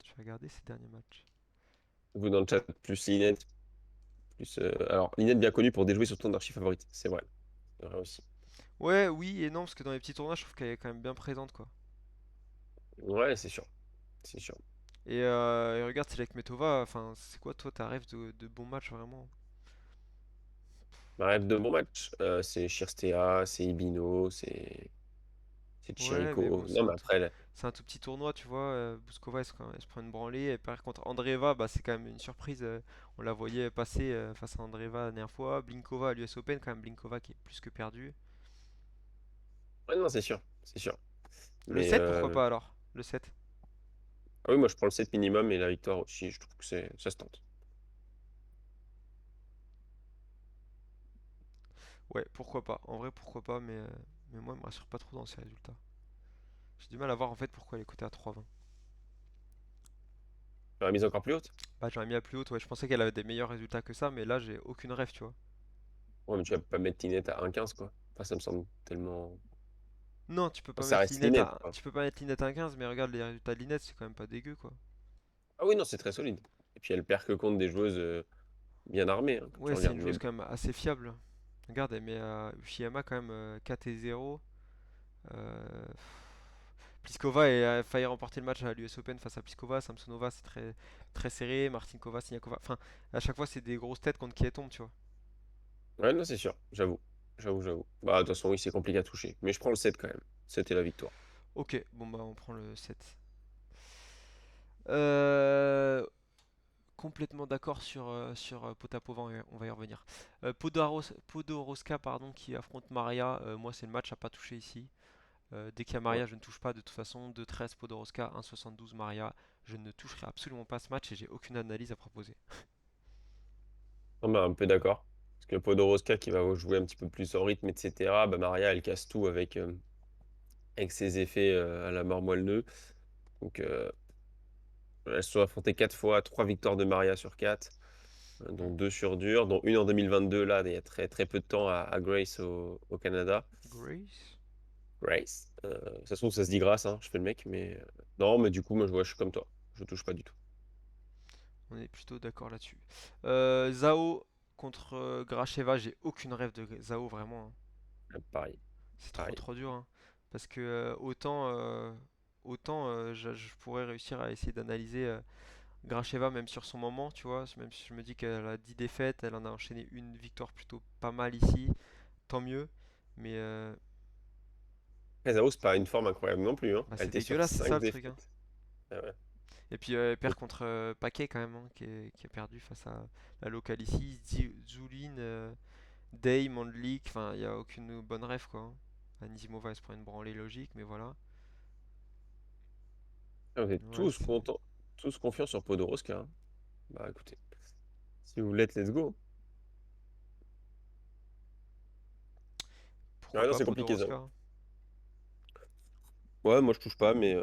Je vais regarder ses derniers matchs. Vous dans le chat, plus Linette, plus. Alors, Linette bien connue pour déjouer sur ton archi favorite, c'est vrai. C'est vrai aussi. Ouais, oui et non, parce que dans les petits tournois, je trouve qu'elle est quand même bien présente quoi. Ouais, c'est sûr. C'est sûr. Et regarde, c'est avec Metova, enfin, c'est quoi toi, ta rêve de bons matchs vraiment? Ma rêve de bon match, c'est Chirstea, c'est Ibino, c'est Ouais, mais Chirico. bon, Non, mais après, là, c'est un tout petit tournoi, tu vois. Bouskova, elle se prend une branlée. Et par contre, Andreeva, bah, c'est quand même une surprise. On la voyait passer face à Andreeva la dernière fois. Blinkova à l'US Open, quand même. Blinkova qui est plus que perdue. ouais, non, c'est sûr. C'est sûr. Le Mais 7 pourquoi pas alors? Le 7. ah oui, moi, je prends le 7 minimum et la victoire aussi. Je trouve que ça se tente. Ouais, pourquoi pas. En vrai, pourquoi pas, mais moi, elle me rassure pas trop dans ses résultats. J'ai du mal à voir en fait pourquoi elle est cotée à 3,20. La mise encore plus haute? Bah, j'aurais mis à plus haute, ouais. Je pensais qu'elle avait des meilleurs résultats que ça, mais là, j'ai aucune rêve, tu vois. Ouais, mais tu vas pas mettre Tinette à 1,15, quoi. Enfin, ça me semble tellement. Non, tu peux Enfin, pas ça mettre reste Linette Linette, à, quoi. tu peux pas mettre Linette à 15, mais regarde les résultats de Linette, c'est quand même pas dégueu, quoi. Ah oui, non, c'est très solide. Et puis, elle perd que contre des joueuses bien armées, hein, quand tu Ouais, c'est regardes. une Mais joueuse bon. quand même assez fiable. Regarde, elle met à Uchiyama quand même 4 et 0. Euh, Pliskova a failli remporter le match à l'US Open face à Pliskova. Samsonova, c'est très, très serré. Martinkova, Siniakova. Enfin, à chaque fois, c'est des grosses têtes contre qui elle tombe, tu vois. Ouais, non, c'est sûr. J'avoue. J'avoue, j'avoue. Bah, de toute façon, oui, c'est compliqué à toucher. Mais je prends le 7 quand même. C'était la victoire. Ok, bon bah on prend le 7. Euh, Complètement d'accord sur Potapova, on va y revenir. Podoroska, pardon, qui affronte Maria. Moi, c'est le match à pas toucher ici. Dès qu'il y a Ouais. Maria, je ne touche pas de toute façon. 2,13 Podoroska, 1,72 Maria. Je ne toucherai absolument pas ce match et j'ai aucune analyse à proposer. Non, bah, un peu d'accord. Parce que Podoroska qui va jouer un petit peu plus en rythme, etc. Bah, Maria, elle casse tout avec ses effets à la mort moelle. Donc, elles se sont affrontées 4 fois, 3 victoires de Maria sur 4, Hmm. dont 2 sur dur, dont une en 2022, là, il y a très, très peu de temps à Grace au Canada. Grace? Grace. Ça se trouve, ça se dit grâce, hein, je fais le mec, mais non, mais du coup, moi, je suis comme toi. Je touche pas du tout. On est plutôt d'accord là-dessus. Zhao contre Gracheva, j'ai aucune rêve de Zhao vraiment, hein. Pareil, C'est trop pareil. trop dur, hein. Parce que autant je pourrais réussir à essayer d'analyser Gracheva même sur son moment, tu vois. Même si je me dis qu'elle a 10 défaites, elle en a enchaîné une victoire plutôt pas mal ici, tant mieux. Mais Rezao, c'est pas une forme incroyable non plus, hein. bah, Elle c'est était sur dégueulasse, c'est ça 5 le truc, hein. défaites. Ah ouais. Et puis elle perd contre Paquet quand même, hein, qui a perdu face à la locale ici. Zulin, Day, Mandlik, enfin il n'y a aucune bonne ref quoi, hein. Anisimova elle se prend une branlée logique, mais voilà. Ah, vous êtes Ouais, tous c'est. contents, tous confiants sur Podoroska, hein. Bah écoutez, si vous l'êtes, let's go. Pourquoi Ouais, non, pas c'est compliqué ça. Podoroska, hein. Ouais, moi je touche pas, mais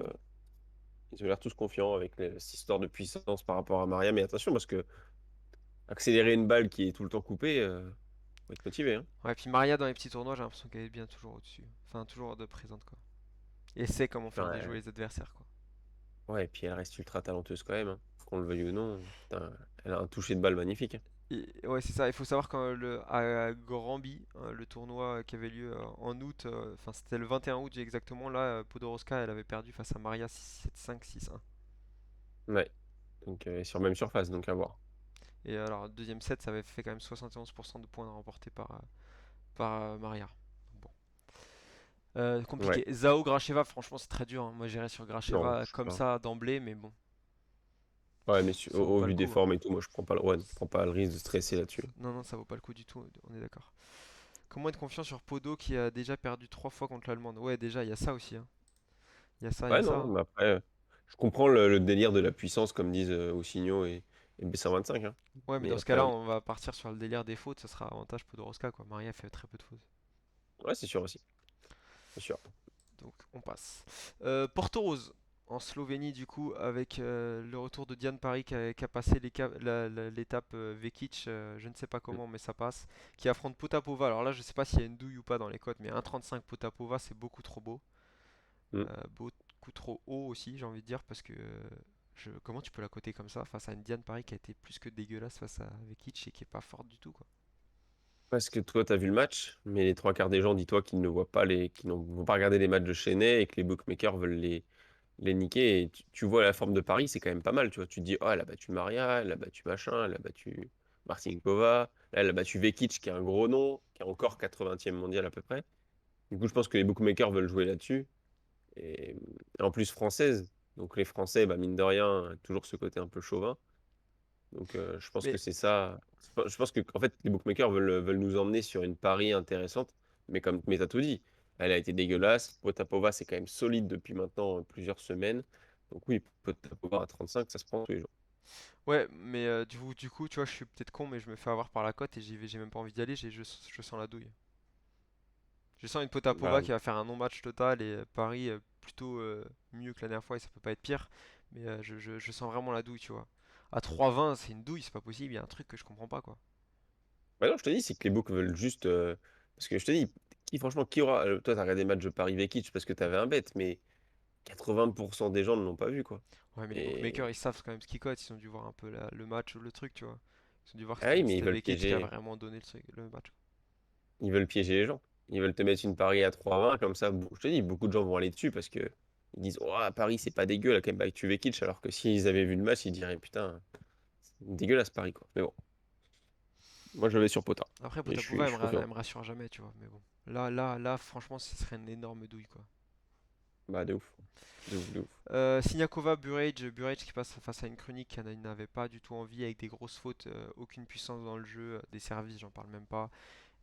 ils ont l'air tous confiants avec cette histoire de puissance par rapport à Maria. Mais attention, parce que accélérer une balle qui est tout le temps coupée, faut être motivé, hein. Ouais, puis Maria dans les petits tournois, j'ai l'impression qu'elle est bien toujours au-dessus. Enfin, toujours de présente quoi. Et sait comment faire déjouer Ouais, les adversaires quoi. ouais, et puis elle reste ultra talentueuse quand même, hein. Qu'on le veuille ou non. Putain, elle a un toucher de balle magnifique, hein. Et ouais, c'est ça. Il faut savoir à Granby, le tournoi qui avait lieu en août, enfin c'était le 21 août exactement, là, Podoroska, elle avait perdu face à Maria 6-7-5, 6-1. Ouais, donc sur même surface, donc à voir. Et alors, deuxième set, ça avait fait quand même 71% de points remportés par Maria. Bon. Ouais, Compliqué. Zhao Gracheva, franchement, c'est très dur, hein. Moi, j'irais sur non, Gracheva je sais comme pas. ça d'emblée, mais bon, Ouais, mais ça vaut au pas le vu des coup, hein. formes et tout, moi je prends pas ouais, je prends pas le risque de stresser là-dessus. Non, non, ça vaut pas le coup du tout, on est d'accord. Comment être confiant sur Podo qui a déjà perdu 3 fois contre l'Allemande? Ouais, déjà, il y a ça aussi, hein. Il y a ça, il y a Ouais, ça, non, hein. mais après, Je comprends le délire de la puissance, comme disent Osinio et B125, hein. Ouais, mais Mais dans ce après, cas-là, on va partir sur le délire des fautes, ça sera avantage Podoroska, quoi. Maria fait très peu de fautes. ouais, c'est sûr aussi. C'est sûr. Donc on passe. Porto Rose, en Slovénie du coup, avec le retour de Diane Paris qui a passé l'étape Vekic, je ne sais pas Mm. comment, mais ça passe, qui affronte Potapova. Alors là, je sais pas s'il y a une douille ou pas dans les cotes, mais 1,35 Potapova, c'est beaucoup trop beau. Mm. Beaucoup trop haut aussi, j'ai envie de dire, parce que comment tu peux la coter comme ça face à une Diane Paris qui a été plus que dégueulasse face à Vekic et qui est pas forte du tout, quoi. Parce que toi, tu as vu le match, mais les trois quarts des gens, dis-toi qu'ils ne voient pas qui n'ont vont pas regarder les matchs de Chenet et que les bookmakers veulent les niquer. Et tu vois la forme de Paris, c'est quand même pas mal. Tu vois, tu te dis, oh, elle a battu Maria, elle a battu machin, elle a battu Martinkova, là, elle a battu Vekic, qui est un gros nom, qui est encore 80e mondial à peu près. Du coup, je pense que les bookmakers veulent jouer là-dessus. Et en plus, française. Donc les Français, bah, mine de rien, toujours ce côté un peu chauvin. Donc je pense que Mais c'est ça. Je pense que en fait, les bookmakers veulent nous emmener sur une pari intéressante. Mais t'as tout dit. Elle a été dégueulasse. Potapova, c'est quand même solide depuis maintenant plusieurs semaines. Donc oui, Potapova à 35, ça se prend tous les jours. ouais, mais du coup, tu vois, je suis peut-être con, mais je me fais avoir par la cote et j'y vais, j'ai même pas envie d'y aller, je sens la douille. Je sens une Potapova Bah, qui va faire un non-match total et Paris plutôt mieux que la dernière fois et ça peut pas être pire. Mais je sens vraiment la douille, tu vois. À 3,20, c'est une douille, c'est pas possible, il y a un truc que je comprends pas, quoi. non, je te dis, c'est que les books veulent juste. Parce que je te dis, franchement, qui aura. Toi, t'as regardé le match de Paris-Vekic parce que t'avais un bet, mais 80% des gens ne l'ont pas vu, quoi. Ouais, mais les bookmakers, Et. ils savent quand même ce qu'ils cotent, ils ont dû voir un peu le match ou le truc, tu vois. Ils ont dû voir que Ah oui, mais c'était Vekic qui a vraiment donné le match. ils veulent piéger les gens. Ils veulent te mettre une Paris à 3,20 comme ça. Je te dis, beaucoup de gens vont aller dessus parce que ils disent, oh, Paris, c'est pas dégueu, là, quand même, avec Tuvekic. Alors que s'ils avaient vu le match, ils diraient, putain, c'est dégueulasse Paris, quoi. Mais bon, moi, je vais sur Potin. Après, Et Potapova, je suis confiant. elle me rassure jamais, tu vois. Mais bon, là, franchement, ce serait une énorme douille, quoi. Bah, de ouf. De ouf, de ouf. Siniakova, Burrage qui passe face à une chronique qui n'avait pas du tout envie, avec des grosses fautes, aucune puissance dans le jeu, des services, j'en parle même pas.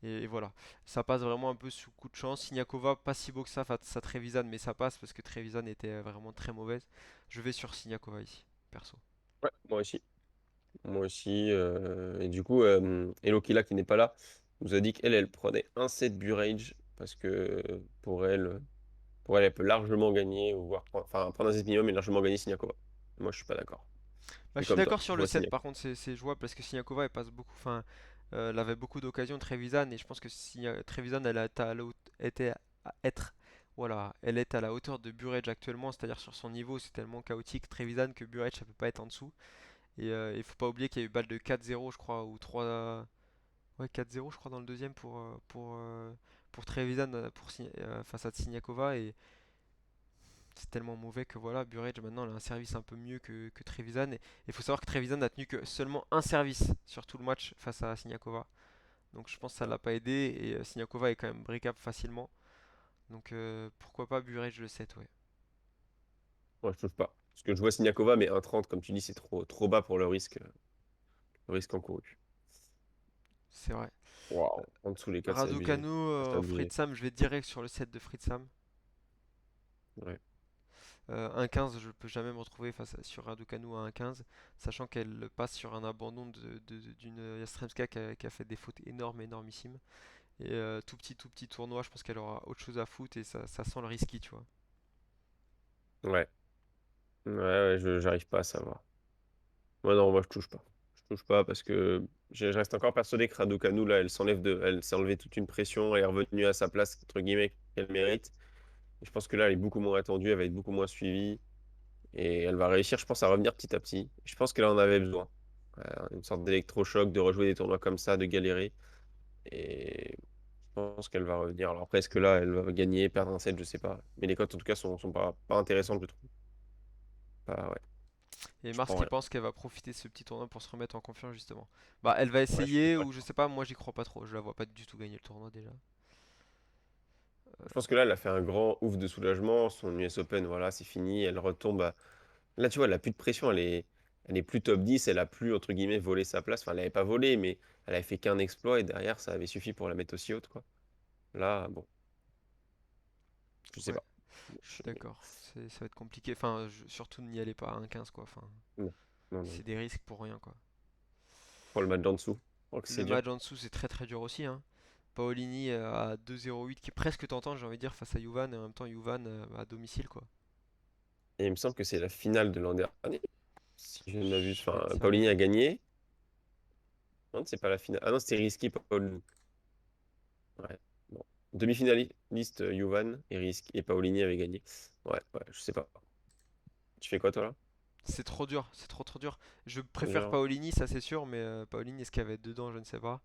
Et voilà, ça passe vraiment un peu sous coup de chance. Siniakova, pas si beau que ça face à Trevisan, mais ça passe parce que Trevisan était vraiment très mauvaise. Je vais sur Siniakova ici, perso. Ouais, moi aussi. Moi aussi. Et du coup, Elokila, qui n'est pas là, nous a dit qu'elle, elle prenait un set Burrage parce que elle peut largement gagner, ou voire, enfin, prendre un set minimum et largement gagner Siniakova. Moi, je suis pas d'accord. Je Bah, suis je suis comme toi. d'accord sur Je le vois 7 Siniakova. par contre, c'est jouable parce que Siniakova elle passe beaucoup, enfin, elle avait beaucoup d'occasions, Trevisan, et je pense que si Trevisan elle est à était à être, voilà, elle est à la hauteur de Burrage actuellement, c'est-à-dire sur son niveau, c'est tellement chaotique Trevisan que Burrage ça peut pas être en dessous. Et il faut pas oublier qu'il y a eu balle de 4-0 je crois, ou 3, ouais 4-0 je crois dans le deuxième pour Trevisan face à Siniakova, et c'est tellement mauvais que voilà, Burrage maintenant elle a un service un peu mieux que Trevisan. Et il faut savoir que Trevisan n'a tenu que seulement un service sur tout le match face à Siniakova. Donc je pense que ça l'a pas aidé et Siniakova est quand même breakable facilement. Donc pourquoi pas Burrage le 7, ouais. Moi, je trouve pas. Parce que je vois Siniakova, mais 1,30, comme tu dis, c'est trop bas pour le risque encouru. C'est vrai. Waouh, en dessous les 4, c'est abusé. Raducanu, C'est abusé. Fritsam, je vais direct sur le 7 de Fritsam. Ouais. 1,15, je peux jamais me retrouver sur Raducanu à 1,15, sachant qu'elle passe sur un abandon d'une Yastremska qui a fait des fautes énormes, énormissimes. Et tout petit tournoi, je pense qu'elle aura autre chose à foutre et ça sent le risky, tu vois. Ouais. Ouais, j'arrive pas à savoir. Moi, non, moi, je touche pas. Je touche pas parce que je reste encore persuadé que Raducanu, là, elle s'est enlevée toute une pression et est revenue à sa place, entre guillemets, qu'elle mérite. Et je pense que là, elle est beaucoup moins attendue, elle va être beaucoup moins suivie. Et elle va réussir, je pense, à revenir petit à petit. Je pense qu'elle en avait besoin. Une sorte d'électrochoc, de rejouer des tournois comme ça, de galérer. Et je pense qu'elle va revenir. Alors après, est-ce que là, elle va gagner, perdre un set, je sais pas. Mais les cotes, en tout cas, sont pas intéressantes, je trouve. Pas, ouais, Et je Mars prends qui rien. pense qu'elle va profiter de ce petit tournoi pour se remettre en confiance, justement. Bah, elle va Ouais, je suis essayer, pas ou je d'accord. sais pas, moi j'y crois pas trop. Je la vois pas du tout gagner le tournoi déjà. Je pense que là, elle a fait un grand ouf de soulagement. Son US Open, voilà, c'est fini. Elle retombe. Là, tu vois, elle a plus de pression. Elle est plus top 10. Elle a plus, entre guillemets, volé sa place. Enfin, elle n'avait pas volé, mais elle avait fait qu'un exploit et derrière, ça avait suffi pour la mettre aussi haute, quoi. Là, bon, je sais Ouais. pas. Je suis d'accord. Ça va être compliqué. Enfin, surtout n'y allez pas à 1,15 quoi. Enfin, Non, non, non. c'est des risques pour rien quoi. Pour le match d'en dessous. Je crois que c'est Le dur. match en dessous, c'est très très dur aussi, hein. Paolini à 2,08 qui est presque tentant, j'ai envie de dire, face à Juvan, et en même temps Juvan à domicile, quoi. Et il me semble que c'est la finale de l'an dernier. Si je ne m'abuse. Je vais Enfin, te dire Paulini a ça. gagné. Non, c'est pas la finale. Ah non, c'était risqué, Paul. Ouais. Bon. Demi-finaliste, Juvan et Paolini avaient gagné. Ouais, ouais, je sais pas. Tu fais quoi, toi, là? C'est trop dur, c'est trop trop dur. Je préfère Genre, Paolini, ça c'est sûr, mais Paolini, est-ce qu'il y avait dedans, je ne sais pas.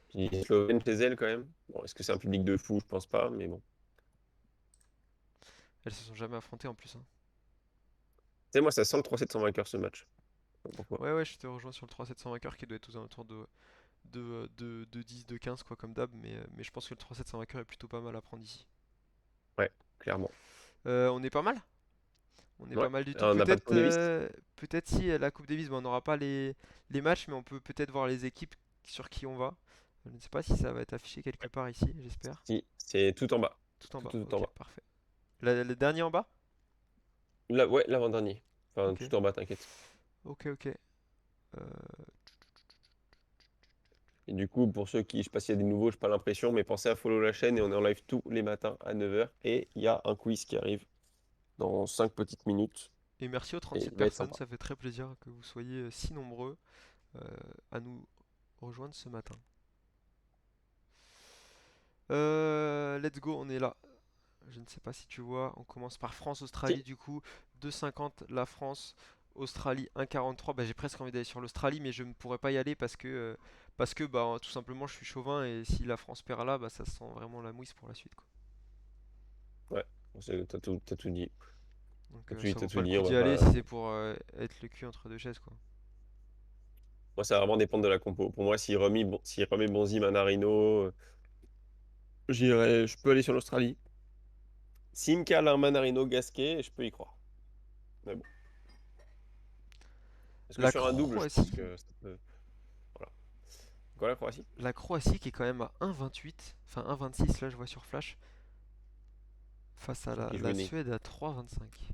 puis Slovène chez elle, quand même. Bon, est-ce que c'est un public de fou? Je pense pas, mais bon. Elles se sont jamais affrontées en plus, hein. Tu sais, moi, ça sent le 3-700 vainqueur, ce match. Je sais pas pourquoi. Ouais, ouais, je te rejoins sur le 3,700 vainqueur qui doit être aux alentours de 10, de 15, quoi, comme d'hab, mais je pense que le 3,700 vainqueur est plutôt pas mal à prendre ici. Ouais, clairement. On est pas mal? On est Ouais. pas mal du tout. On n'a pas de Peut-être Coupe Davis? peut-être si la Coupe Davis, bon, on n'aura pas les matchs, mais on peut peut-être voir les équipes sur qui on va. Je ne sais pas si ça va être affiché quelque part ici, j'espère. Si, c'est tout en bas. Tout en bas, Tout en ok, bas. parfait. Le dernier en bas? Là, ouais, l'avant-dernier. Enfin, Ok, tout en bas, t'inquiète. ok, ok. Et du coup, pour ceux qui, je sais pas s'il y a des nouveaux, j'ai pas l'impression, mais pensez à follow la chaîne et on est en live tous les matins à 9h. Et il y a un quiz qui arrive dans 5 petites minutes Et merci aux et 37 il va être personnes, sympa. ça fait très plaisir que vous soyez si nombreux euh, à nous rejoindre ce matin. Let's go, on est là. Je ne sais pas si tu vois, on commence par France-Australie Si, du coup. 2,50 la France, Australie 1,43. Bah, j'ai presque envie d'aller sur l'Australie, mais je ne pourrais pas y aller parce que bah, tout simplement je suis chauvin et si la France perd là, bah, ça sent vraiment la mouise pour la suite, quoi. ouais, t'as tout dit. Donc T'as ça vaut tout pas le dit, coup on va d'y aller pas. si c'est pour être le cul entre deux chaises, quoi. Moi, ça va vraiment dépendre de la compo. Pour moi, s'il remet Bonzi, Manarino, je peux aller sur l'Australie. S'il me cale un Manarino Gasquet, je peux y croire. Mais bon. Est-ce que La sur un double, je pense Croatie, que ça peut. Voilà. Quoi, la Croatie? la Croatie qui est quand même à 1,28, enfin 1,26 là je vois sur Flash, face à Sachant qu'il la jouait né. Suède à 3,25.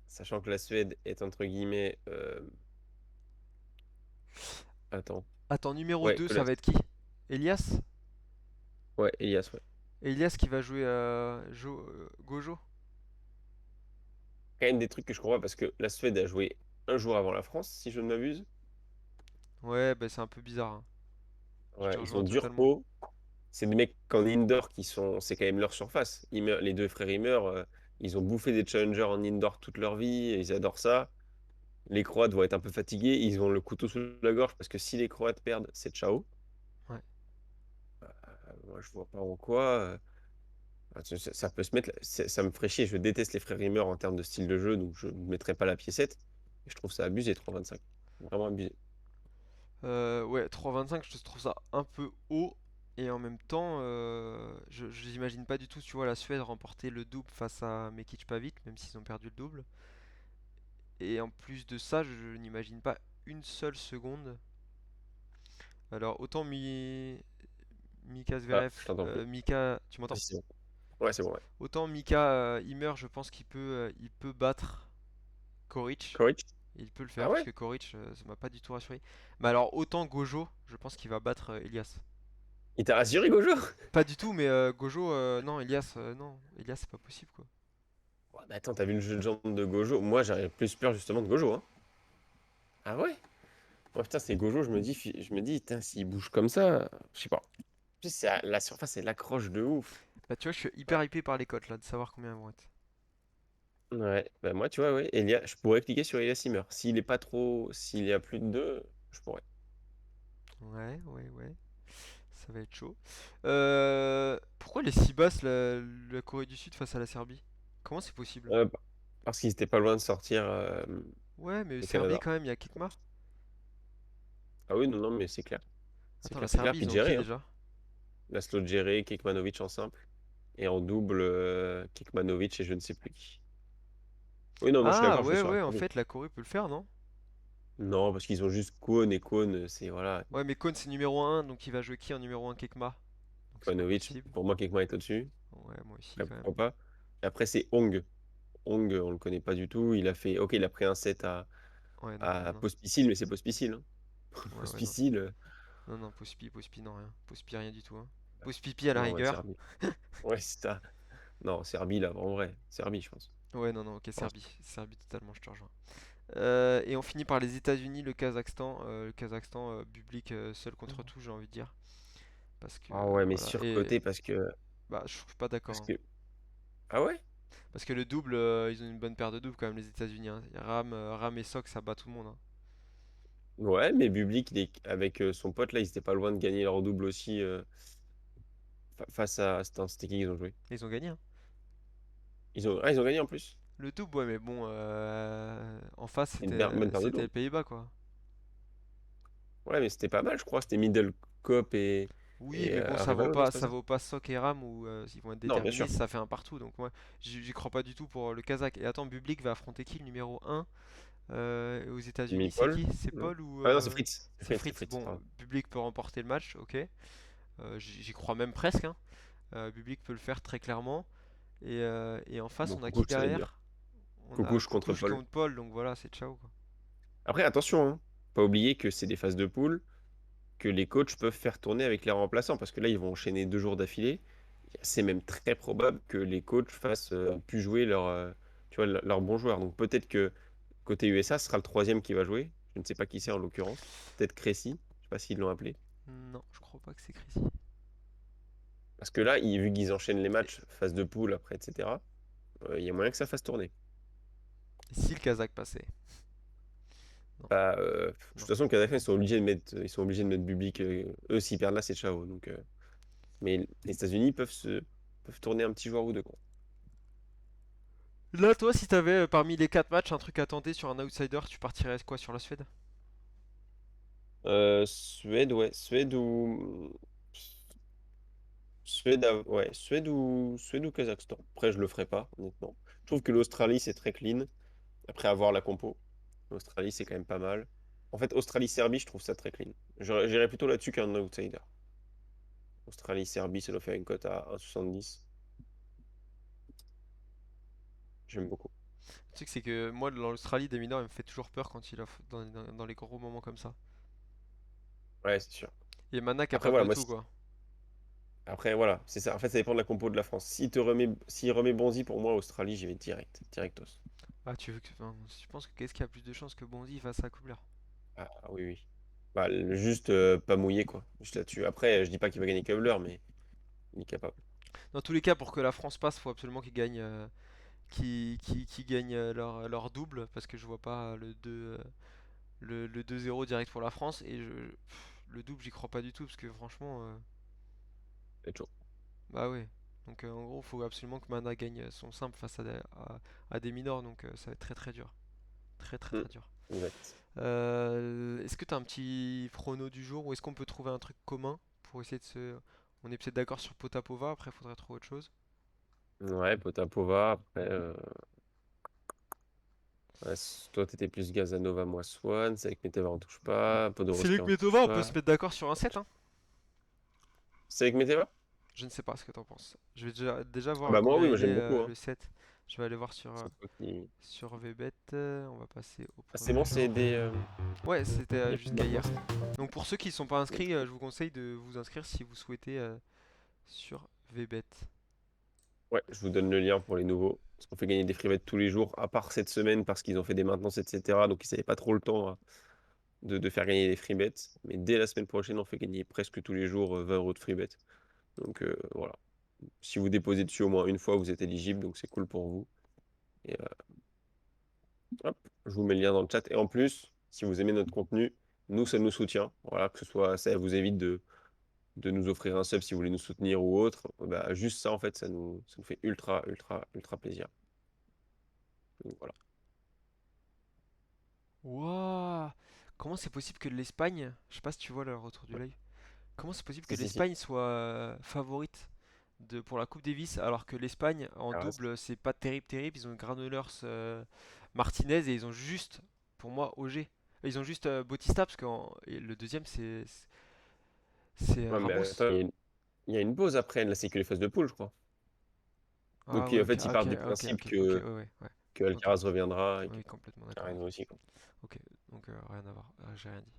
Sachant que la Suède est entre guillemets. Attends. Attends, numéro Ouais, 2 que ça la. va être qui? Elias? Ouais, Elias, ouais. Elias qui va jouer Gojo? Quand même des trucs que je comprends pas parce que la Suède a joué un jour avant la France, si je ne m'abuse. Ouais, bah c'est un peu bizarre, hein. Je te Ouais, ils rejoins ont dur totalement. pot. C'est des mecs en indoor qui sont. C'est quand même leur surface. Les deux frères Immer, ils ont bouffé des challengers en indoor toute leur vie, et ils adorent ça. Les Croates vont être un peu fatigués, ils ont le couteau sous la gorge parce que si les Croates perdent, c'est ciao. Ouais. Moi, je vois pas en quoi. Ça peut se mettre. Ça me ferait chier. Je déteste les frères Rimmer en termes de style de jeu, donc je ne mettrais pas la piécette. Et je trouve ça abusé, 3,25. Vraiment abusé. Ouais, 3,25, je trouve ça un peu haut. Et en même temps, je n'imagine pas du tout, tu vois, la Suède remporter le double face à Mekic Pavic, même s'ils ont perdu le double. Et en plus de ça, je n'imagine pas une seule seconde. Alors, autant Mika Ah, Zverev, je t'entends plus. Mika, tu Ah, m'entends? si, c'est bon. Ouais, c'est bon, ouais. Autant Mika Himmer, je pense il peut battre Koric. Courage? Il peut le Ah faire, parce ouais? que Koric, ça m'a pas du tout rassuré. Mais alors, autant Gojo, je pense qu'il va battre Elias. Il t'a rassuré, Gojo? Pas du tout, mais Gojo, non, Elias, non, Elias, c'est pas possible, quoi. Ouais, mais attends, t'as vu le jeu de jambes de Gojo? Moi, j'aurais plus peur justement de Gojo, hein. Ah ouais? Oh putain, c'est Gojo, je me dis, putain, s'il bouge comme ça, je sais pas. En plus, la surface, elle accroche de ouf. Bah, tu vois, je suis Ouais. hyper hypé par les cotes, là, de savoir combien elles vont être. Ouais, bah moi, tu vois, ouais, je pourrais cliquer sur Elias Simmer. S'il est pas trop, s'il y a plus de 2, je pourrais. Ouais, ouais, ouais, ça va être chaud. Pourquoi les si basses, la Corée du Sud face à la Serbie? Comment c'est possible? Euh, Parce qu'ils étaient pas loin de sortir Ouais, mais le Serbie, Canada. quand même, il y a Kekma. Ah oui, non, non, mais c'est clair. Attends, la C'est clair. Serbie, Puis ils de ont qui gérer, hein. déjà? Laslo Djere, Kekmanovic en simple. Et en double, Kekmanovic et je ne sais plus qui. Oui, non, moi je suis Ah, d'accord, je vais ouais, sur la ouais, en Serbie. fait, la Corée peut le faire, non? Non, parce qu'ils ont juste Kwon et Kwon, c'est voilà. Ouais, mais Kohn, c'est numéro un, donc il va jouer qui en numéro un Kekma? Donc c'est pas Kekmanovic, possible. pour moi, Kekman est au-dessus. Ouais, moi aussi Après, quand même. pourquoi pas. Et après, c'est Hong. Hong, on le connaît pas du tout. Il a fait, ok, il a pris un set Ouais, non, non, à non. Pospisil, mais c'est Pospisil, hein. Ouais, ouais, non. Pospisil, Non, non, Pospi, non, rien. Pospi, rien du tout, hein. Post-pipi à la non, ouais, rigueur. Serbie. Ouais, c'est ça. Non, Serbie, là, en vrai. Serbie, je pense. Ouais, non, non, ok, Enfin, Serbie. Serbie, totalement, je te rejoins. Et on finit par les États-Unis, le Kazakhstan. Le Kazakhstan, Bublik seul contre tout, j'ai envie de dire. Parce que, ah ouais, mais voilà. Et, surcoté bah, je suis pas d'accord, parce hein. que, ah ouais? Parce que le double, ils ont une bonne paire de doubles quand même, les États-Unis, hein. Ram et Sok, ça bat tout le monde, hein. Ouais, mais Bublik, avec son pote, là, ils étaient pas loin de gagner leur double aussi face à. C'était qui ils ont joué? Ils ont gagné, hein. Ils ont gagné en plus. Le double, ouais, mais bon, en face, Une bonne paire de c'était les doubles. Pays-Bas, quoi. Ouais, mais c'était pas mal, je crois. C'était Middle Cop Oui, et mais bon, Arevalo, non, c'est pas ça ça? vaut pas Sok et Ram où ils vont être Non, bien déterminés sûr. si ça fait un partout. Donc moi, j'y crois pas du tout pour le Kazakh. Et attends, Bublik va affronter qui, le numéro un aux États-Unis? Jimmy C'est Paul? qui? C'est Non. Paul ou Ah non, c'est Fritz. C'est c'est Fritz, c'est Fritz? Fritz, Bon, pardon. Bublik peut remporter le match, ok. J'y crois même presque, hein. Bublik peut le faire très clairement. Et en face, Bon, on a qui coucou, ça va être dur. derrière? On a Coucouche contre Kukush Paul. contre Paul, donc voilà, c'est ciao, quoi. Après, attention, hein. Pas oublier que c'est des phases de poule, que les coachs peuvent faire tourner avec les remplaçants, parce que là, ils vont enchaîner 2 jours d'affilée. C'est même très probable que les coachs fassent plus jouer tu vois, leurs bons joueurs. Donc peut-être que côté USA, ce sera le troisième qui va jouer. Je ne sais pas qui c'est en l'occurrence. Peut-être Crécy. Je sais pas s'ils l'ont appelé. Non, je crois pas que c'est Chrissy. Parce que là, vu qu'ils enchaînent les matchs, phase de poule après, etc., il y a moyen que ça fasse tourner. Et si le Kazakh passait? Non, Bah, de toute non. façon, le Kazakhstan, ils sont obligés de mettre Bublik. Eux, s'ils perdent là, c'est ciao. Donc, mais les États-Unis peuvent tourner un petit joueur ou deux, quoi. Là, toi, si t'avais parmi les 4 matchs un truc à tenter sur un outsider, tu partirais quoi sur la Suède? Suède, ouais. Suède ou Kazakhstan. Après, je le ferai pas, honnêtement. Je trouve que l'Australie, c'est très clean. Après avoir la compo, l'Australie, c'est quand même pas mal. En fait, Australie-Serbie, je trouve ça très clean. J'irais plutôt là-dessus qu'un outsider. Australie-Serbie, ça doit faire une cote à 1,70. J'aime beaucoup. Le truc, c'est que moi, dans l'Australie, des mineurs, il me fait toujours peur quand il offre dans les gros moments comme ça. Ouais, c'est sûr. Et Mana Après, capable voilà, de moi, tout, quoi. après, voilà, c'est ça. En fait, ça dépend de la compo de la France. S'il remet Bonzi, pour moi, Australie, j'y vais direct. Directos. Ah, tu veux que. Enfin, je pense que qu'est-ce qui a plus de chances que Bonzi fasse sa coupe là? Ah oui, oui. Bah, juste pas mouillé, quoi. Juste là-dessus. Après, je dis pas qu'il va gagner Kevlar, mais il est capable. Dans tous les cas, pour que la France passe, faut absolument qu'ils gagnent, qu'ils gagnent leur double, parce que je vois pas le 2-0 direct pour la France. Le double, j'y crois pas du tout, parce que franchement, C'est chaud. bah ouais. Donc en gros, faut absolument que Mana gagne son simple face à des minors, donc ça va être très très dur. Très très Hmm, très dur. exact. Est-ce que tu as un petit prono du jour ou est-ce qu'on peut trouver un truc commun pour essayer de se... On est peut-être d'accord sur Potapova, après il faudrait trouver autre chose. Ouais, Potapova. Après, ouais, toi, t'étais plus Gazanova, moi Swan. C'est avec Meteva, on touche pas. Podoroska, on touche Metova, on peut pas. se mettre d'accord sur un set, hein. C'est avec Meteva? Je ne sais pas ce que t'en penses. Je vais déjà Ah voir à bah moi, oui, combien moi il est j'aime beaucoup, hein. le set. Je vais aller voir C'est toi qui. sur VBet. On va passer au Ah, c'est premier bon, c'est jour. Ouais, c'était des pubs jusqu'à maintenant, hier. ça? Donc pour ceux qui ne sont pas Ok. inscrits, je vous conseille de vous inscrire si vous souhaitez sur VBet. Ouais, je vous donne le lien pour les nouveaux. Parce qu'on fait gagner des free bets tous les jours, à part cette semaine, parce qu'ils ont fait des maintenances, etc. Donc ils n'avaient pas trop le temps, hein, de faire gagner des free bets. Mais dès la semaine prochaine, on fait gagner presque tous les jours 20 euros de free bets. Donc voilà. Si vous déposez dessus au moins une fois, vous êtes éligible, donc c'est cool pour vous. Et hop, je vous mets le lien dans le chat. Et en plus, si vous aimez notre contenu, nous, ça nous soutient. Voilà, que ce soit, ça vous évite de nous offrir un sub si vous voulez nous soutenir ou autre. Bah, juste ça, en fait, ça nous fait ultra, ultra, ultra plaisir. Donc voilà. Wouah! Comment c'est possible que l'Espagne, je sais pas si tu vois le retour du live, comment c'est possible que Si, si, si. l'Espagne soit favorite pour la Coupe Davis alors que l'Espagne en Ah, double c'est pas terrible terrible, ils ont Granollers, Martinez et ils ont juste, pour moi, Auger. Ils ont juste Bautista parce que et le deuxième c'est ouais, mais Ramos. attends, il y a une pause après. Là, c'est que les phases de poule, je crois. Ah Donc ouais, en ok, fait, ils ok, partent du ok, principe ok, ok, ouais, ouais, ouais. que Ok, Alcaraz reviendra et que oui, complètement d'accord, ouais. Carreno aussi, quoi. Ok, donc rien à voir, j'ai rien dit.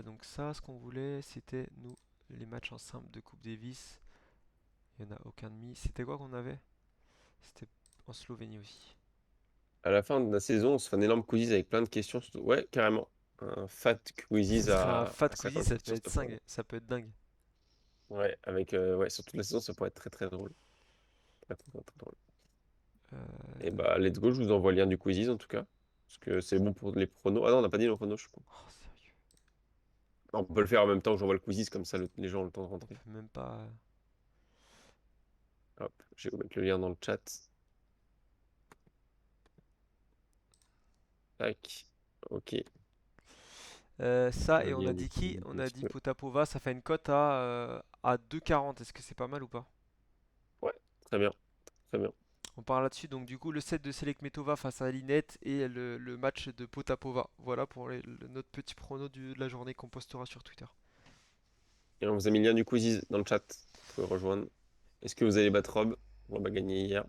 Donc ça, ce qu'on voulait, c'était nous les matchs en simple de Coupe Davis. Il y en a aucun de mis. C'était quoi qu'on avait? C'était en Slovénie aussi. À la fin de la saison, on se fait un énorme quiz avec plein de questions. Ouais, carrément. Un fat Ce quizzes serait un fat à quiz, 50 ça peut questions, être ça pourrait. ça peut être dingue. Ouais, avec ouais, sur toute la saison, ça pourrait être très très drôle. Très, très, très, très drôle. Et Euh, bah, let's go, je vous envoie le lien du quizzes en tout cas. Parce que c'est bon pour les pronos. Ah non, on n'a pas dit nos pronos, je crois. Oh, sérieux, On peut le faire en même temps que j'envoie le quizzes, comme ça les gens ont le temps de on rentrer. peut même pas. Hop, je vais vous mettre le lien dans le chat. Tac. Ok. Ça, Le et on lien a du dit qui? quiz, On un a petit dit peu. Potapova, ça fait une cote à 2,40. Est-ce que c'est pas mal ou pas? Ouais, très bien. Très bien. On part là-dessus, donc du coup, le set de Selekmetova face à Linette et le match de Potapova. Voilà pour notre petit prono de la journée qu'on postera sur Twitter. Et on vous a mis le lien du quizzes dans le chat. Vous pouvez rejoindre. Est-ce que vous allez battre Rob? On va gagner hier.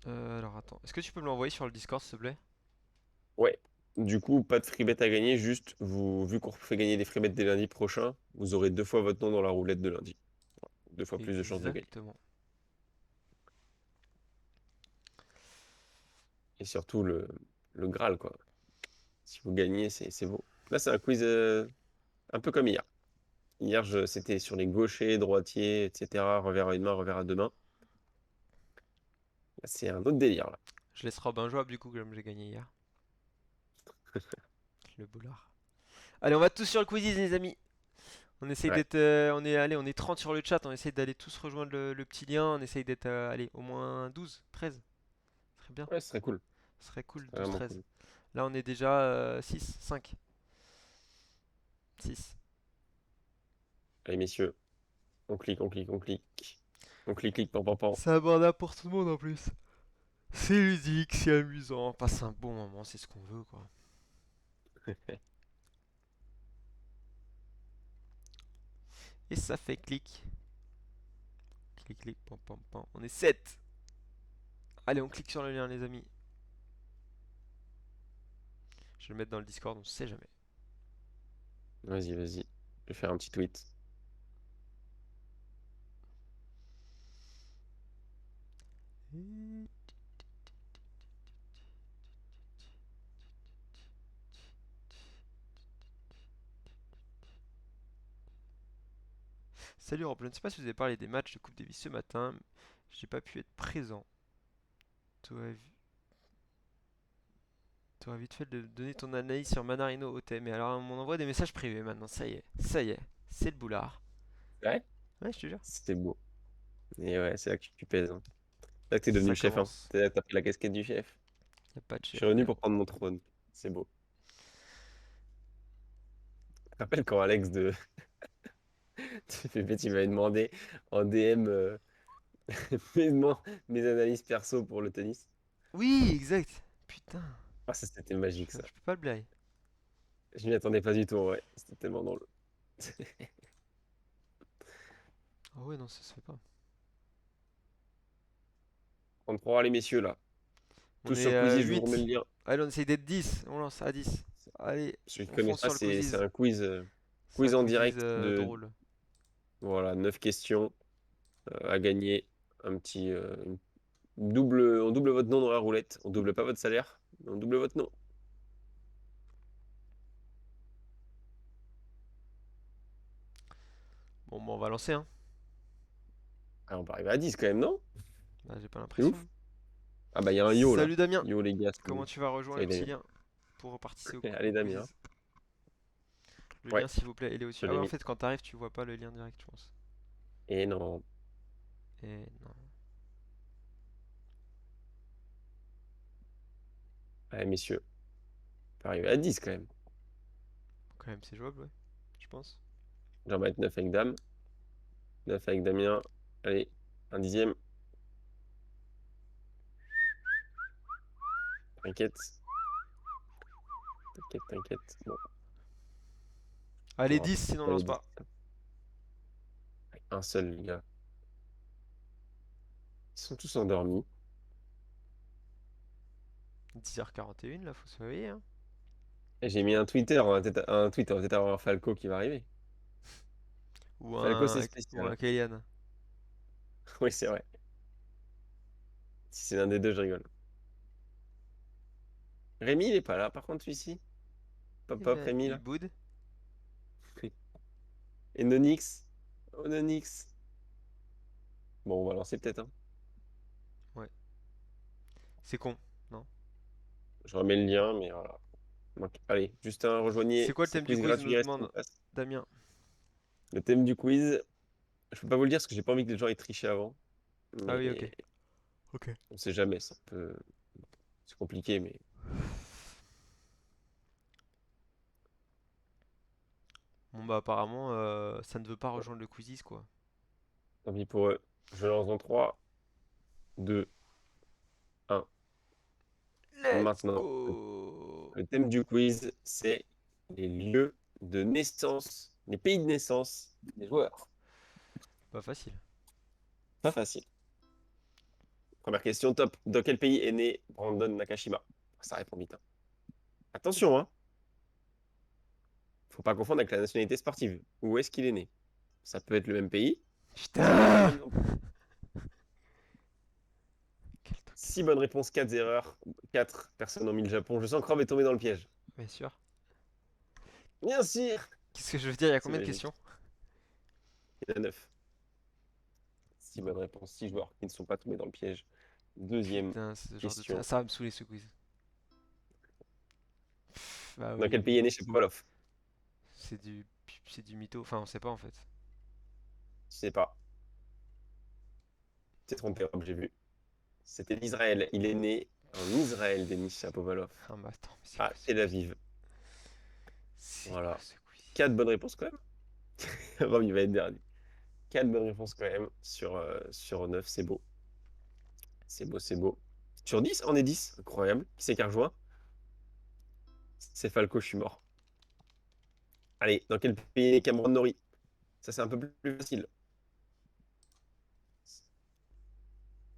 Alors attends, est-ce que tu peux me l'envoyer sur le Discord s'il te plaît? Ouais. Du coup, pas de free bet à gagner, juste vous, vu qu'on fait gagner des free bets dès lundi prochain, vous aurez 2 fois votre nom dans la roulette de lundi. Deux fois plus de chances de gagner. Exactement. Et surtout le Graal, quoi. Si vous gagnez, c'est beau. Là, c'est un quiz un peu comme hier. Hier, c'était sur les gauchers, droitiers, etc. Revers à une main, revers à deux mains. Là, c'est un autre délire, là. Je laisse Rob injouable du coup comme j'ai gagné hier. Le boulard. Allez, on va tous sur le quiz les amis. On essaye Ouais, d'être, allez, on est 30 sur le chat, on essaye d'aller tous rejoindre le petit lien, on essaye d'être, allez, au moins 12, 13. Ce serait bien. ouais, ce serait cool. Ce serait cool, C'est douze, vraiment 13. cool. Là, on est déjà 6, 5, 6. Allez, messieurs, on clique, on clique, on clique. On clique, clique, pan, pan, pan. C'est abordable pour tout le monde en plus. C'est ludique, c'est amusant, on passe un bon moment, c'est ce qu'on veut quoi. Et ça fait clic. Clic, clic, pam, pam, pam. On est 7. Allez, on clique sur le lien les amis. Je vais le mettre dans le Discord, on sait jamais. Vas-y, vas-y. Je vais faire un petit tweet. Salut Rob, je ne sais pas si vous avez parlé des matchs de Coupe Davis ce matin. J'ai pas pu être présent. T'aurais t'aurais vite fait de donner ton analyse sur Manarino au thème. Mais alors on m'envoie des messages privés maintenant, ça y est, c'est le boulard. Ouais, Ouais, je te jure. c'est beau. Et ouais, c'est là que tu pèses, hein. C'est là que t'es devenu Ça chef, hein. commence. T'as pris la casquette du chef. Y a pas de Je suis chef, revenu mais pour prendre mon trône. C'est beau. Je te rappelle quand Alex de Pépé, tu m'avais demandé en DM mes, mes analyses perso pour le tennis. oui, exact. Putain, Ah, ça, c'était magique, ça. je peux pas le blairer. Je m'y attendais pas du tout, ouais. C'était tellement drôle. Ah ouais, non, ça se fait pas. 33, les messieurs, là. On Tous sur est le Quizy, je vous remets le 8. lien. Allez, on essaye d'être 10. On lance à 10. Allez, Ceux qui on connaissent fonce pas, sur le c'est quiz. un quiz, C'est un quiz en quiz direct de drôle. voilà, 9 questions à gagner. Un petit on double votre nom dans la roulette. On double pas votre salaire, mais on double votre nom. Bon, bah, on va lancer, hein. Ah, on peut arriver à 10 quand même, non? Bah, j'ai pas C'est l'impression. ouf. Ah bah il y a un yo là. Salut Damien. Yo les gars, Comment salut. tu vas rejoindre le Salut petit Damien. lien pour participer au Allez Damien. quiz? Le Ouais, lien, s'il vous plaît, il est je au-dessus. Ah l'ai ouais, en mis. fait, quand t'arrives, tu vois pas le lien direct, je pense. Et non. Et non. Allez messieurs, on peut arriver à 10 quand même. Quand même, c'est jouable, ouais. Je pense. J'en vais être 9 avec Dame. 9 avec Damien. Allez, un dixième. T'inquiète. T'inquiète, t'inquiète. Bon, on Allez, aura 10, sinon on pas les lance 10. pas. Un seul, les gars. Ils sont tous endormis. 10h41, là, faut se réveiller, hein. Et j'ai mis un Twitter, on va peut-être avoir Falco qui va arriver. Ou Falco, c'est ou spécial. un Kylian. Oui, c'est vrai. Si c'est l'un des deux, je rigole. Rémi, il est pas là, par contre, celui-ci. Pop, Eh pop, ben, Rémi, il là. boude. Et Nonix. Oh, Nonix. Bon, on va lancer peut-être, hein. Ouais. C'est con, non? Je remets le lien, mais voilà. Allez, Justin, C'est rejoignez quoi le ce thème du quiz quiz, nous gratuit, reste une demande place. Damien? Le thème du quiz, je peux pas vous le dire parce que j'ai pas envie que les gens aient triché avant. Ah oui, Mais ok. Ok. on sait jamais, c'est compliqué, mais Bon bah apparemment, ça ne veut pas rejoindre le quiz, quoi. tant pis pour eux. Je lance dans 3, 2, 1. Let's Maintenant, go! le thème du quiz, c'est les lieux de naissance, les pays de naissance des joueurs. Pas facile. Pas facile. Première question, top. Dans quel pays est né Brandon Nakashima? Ça répond vite, hein. Attention, hein. Faut pas confondre avec la nationalité sportive. Où est-ce qu'il est né? Ça peut être le même pays, ça peut être le Putain! même nom. Quel tocard. 6 bonnes réponses, 4 erreurs. 4 personnes ont mis le Japon. Je sens que Rob est tombé dans le piège. Bien sûr. Bien sûr! Qu'est-ce que je veux dire? Il y a C'est combien de magique. questions? Il y en a 9. 6 bonnes réponses, 6 joueurs qui ne sont pas tombés dans le piège. Deuxième Putain, c'est ce genre de truc. Ah, question. ça va me saouler ce quiz. Bah Dans oui, quel oui. pays est né Shapovalov? C'est du mytho. Enfin, on sait pas en fait. Je sais pas. T'es trompé, Rob, j'ai vu. C'était l'Israël. Il est né en Israël, Denis Shapovalov. Ah bah attends, mais c'est À quoi ce Tel quiz? Aviv. C'est quoi Voilà. ce quiz? 4 bonnes réponses quand même. Rob, il va être dernier. 4 bonnes réponses quand même sur 9. C'est beau. C'est beau, c'est beau. Sur 10, on est 10. Incroyable. Qui c'est qui a rejoint? C'est Falco, je suis mort. Allez, dans quel pays est né Cameron Norrie? Ça, c'est un peu plus facile.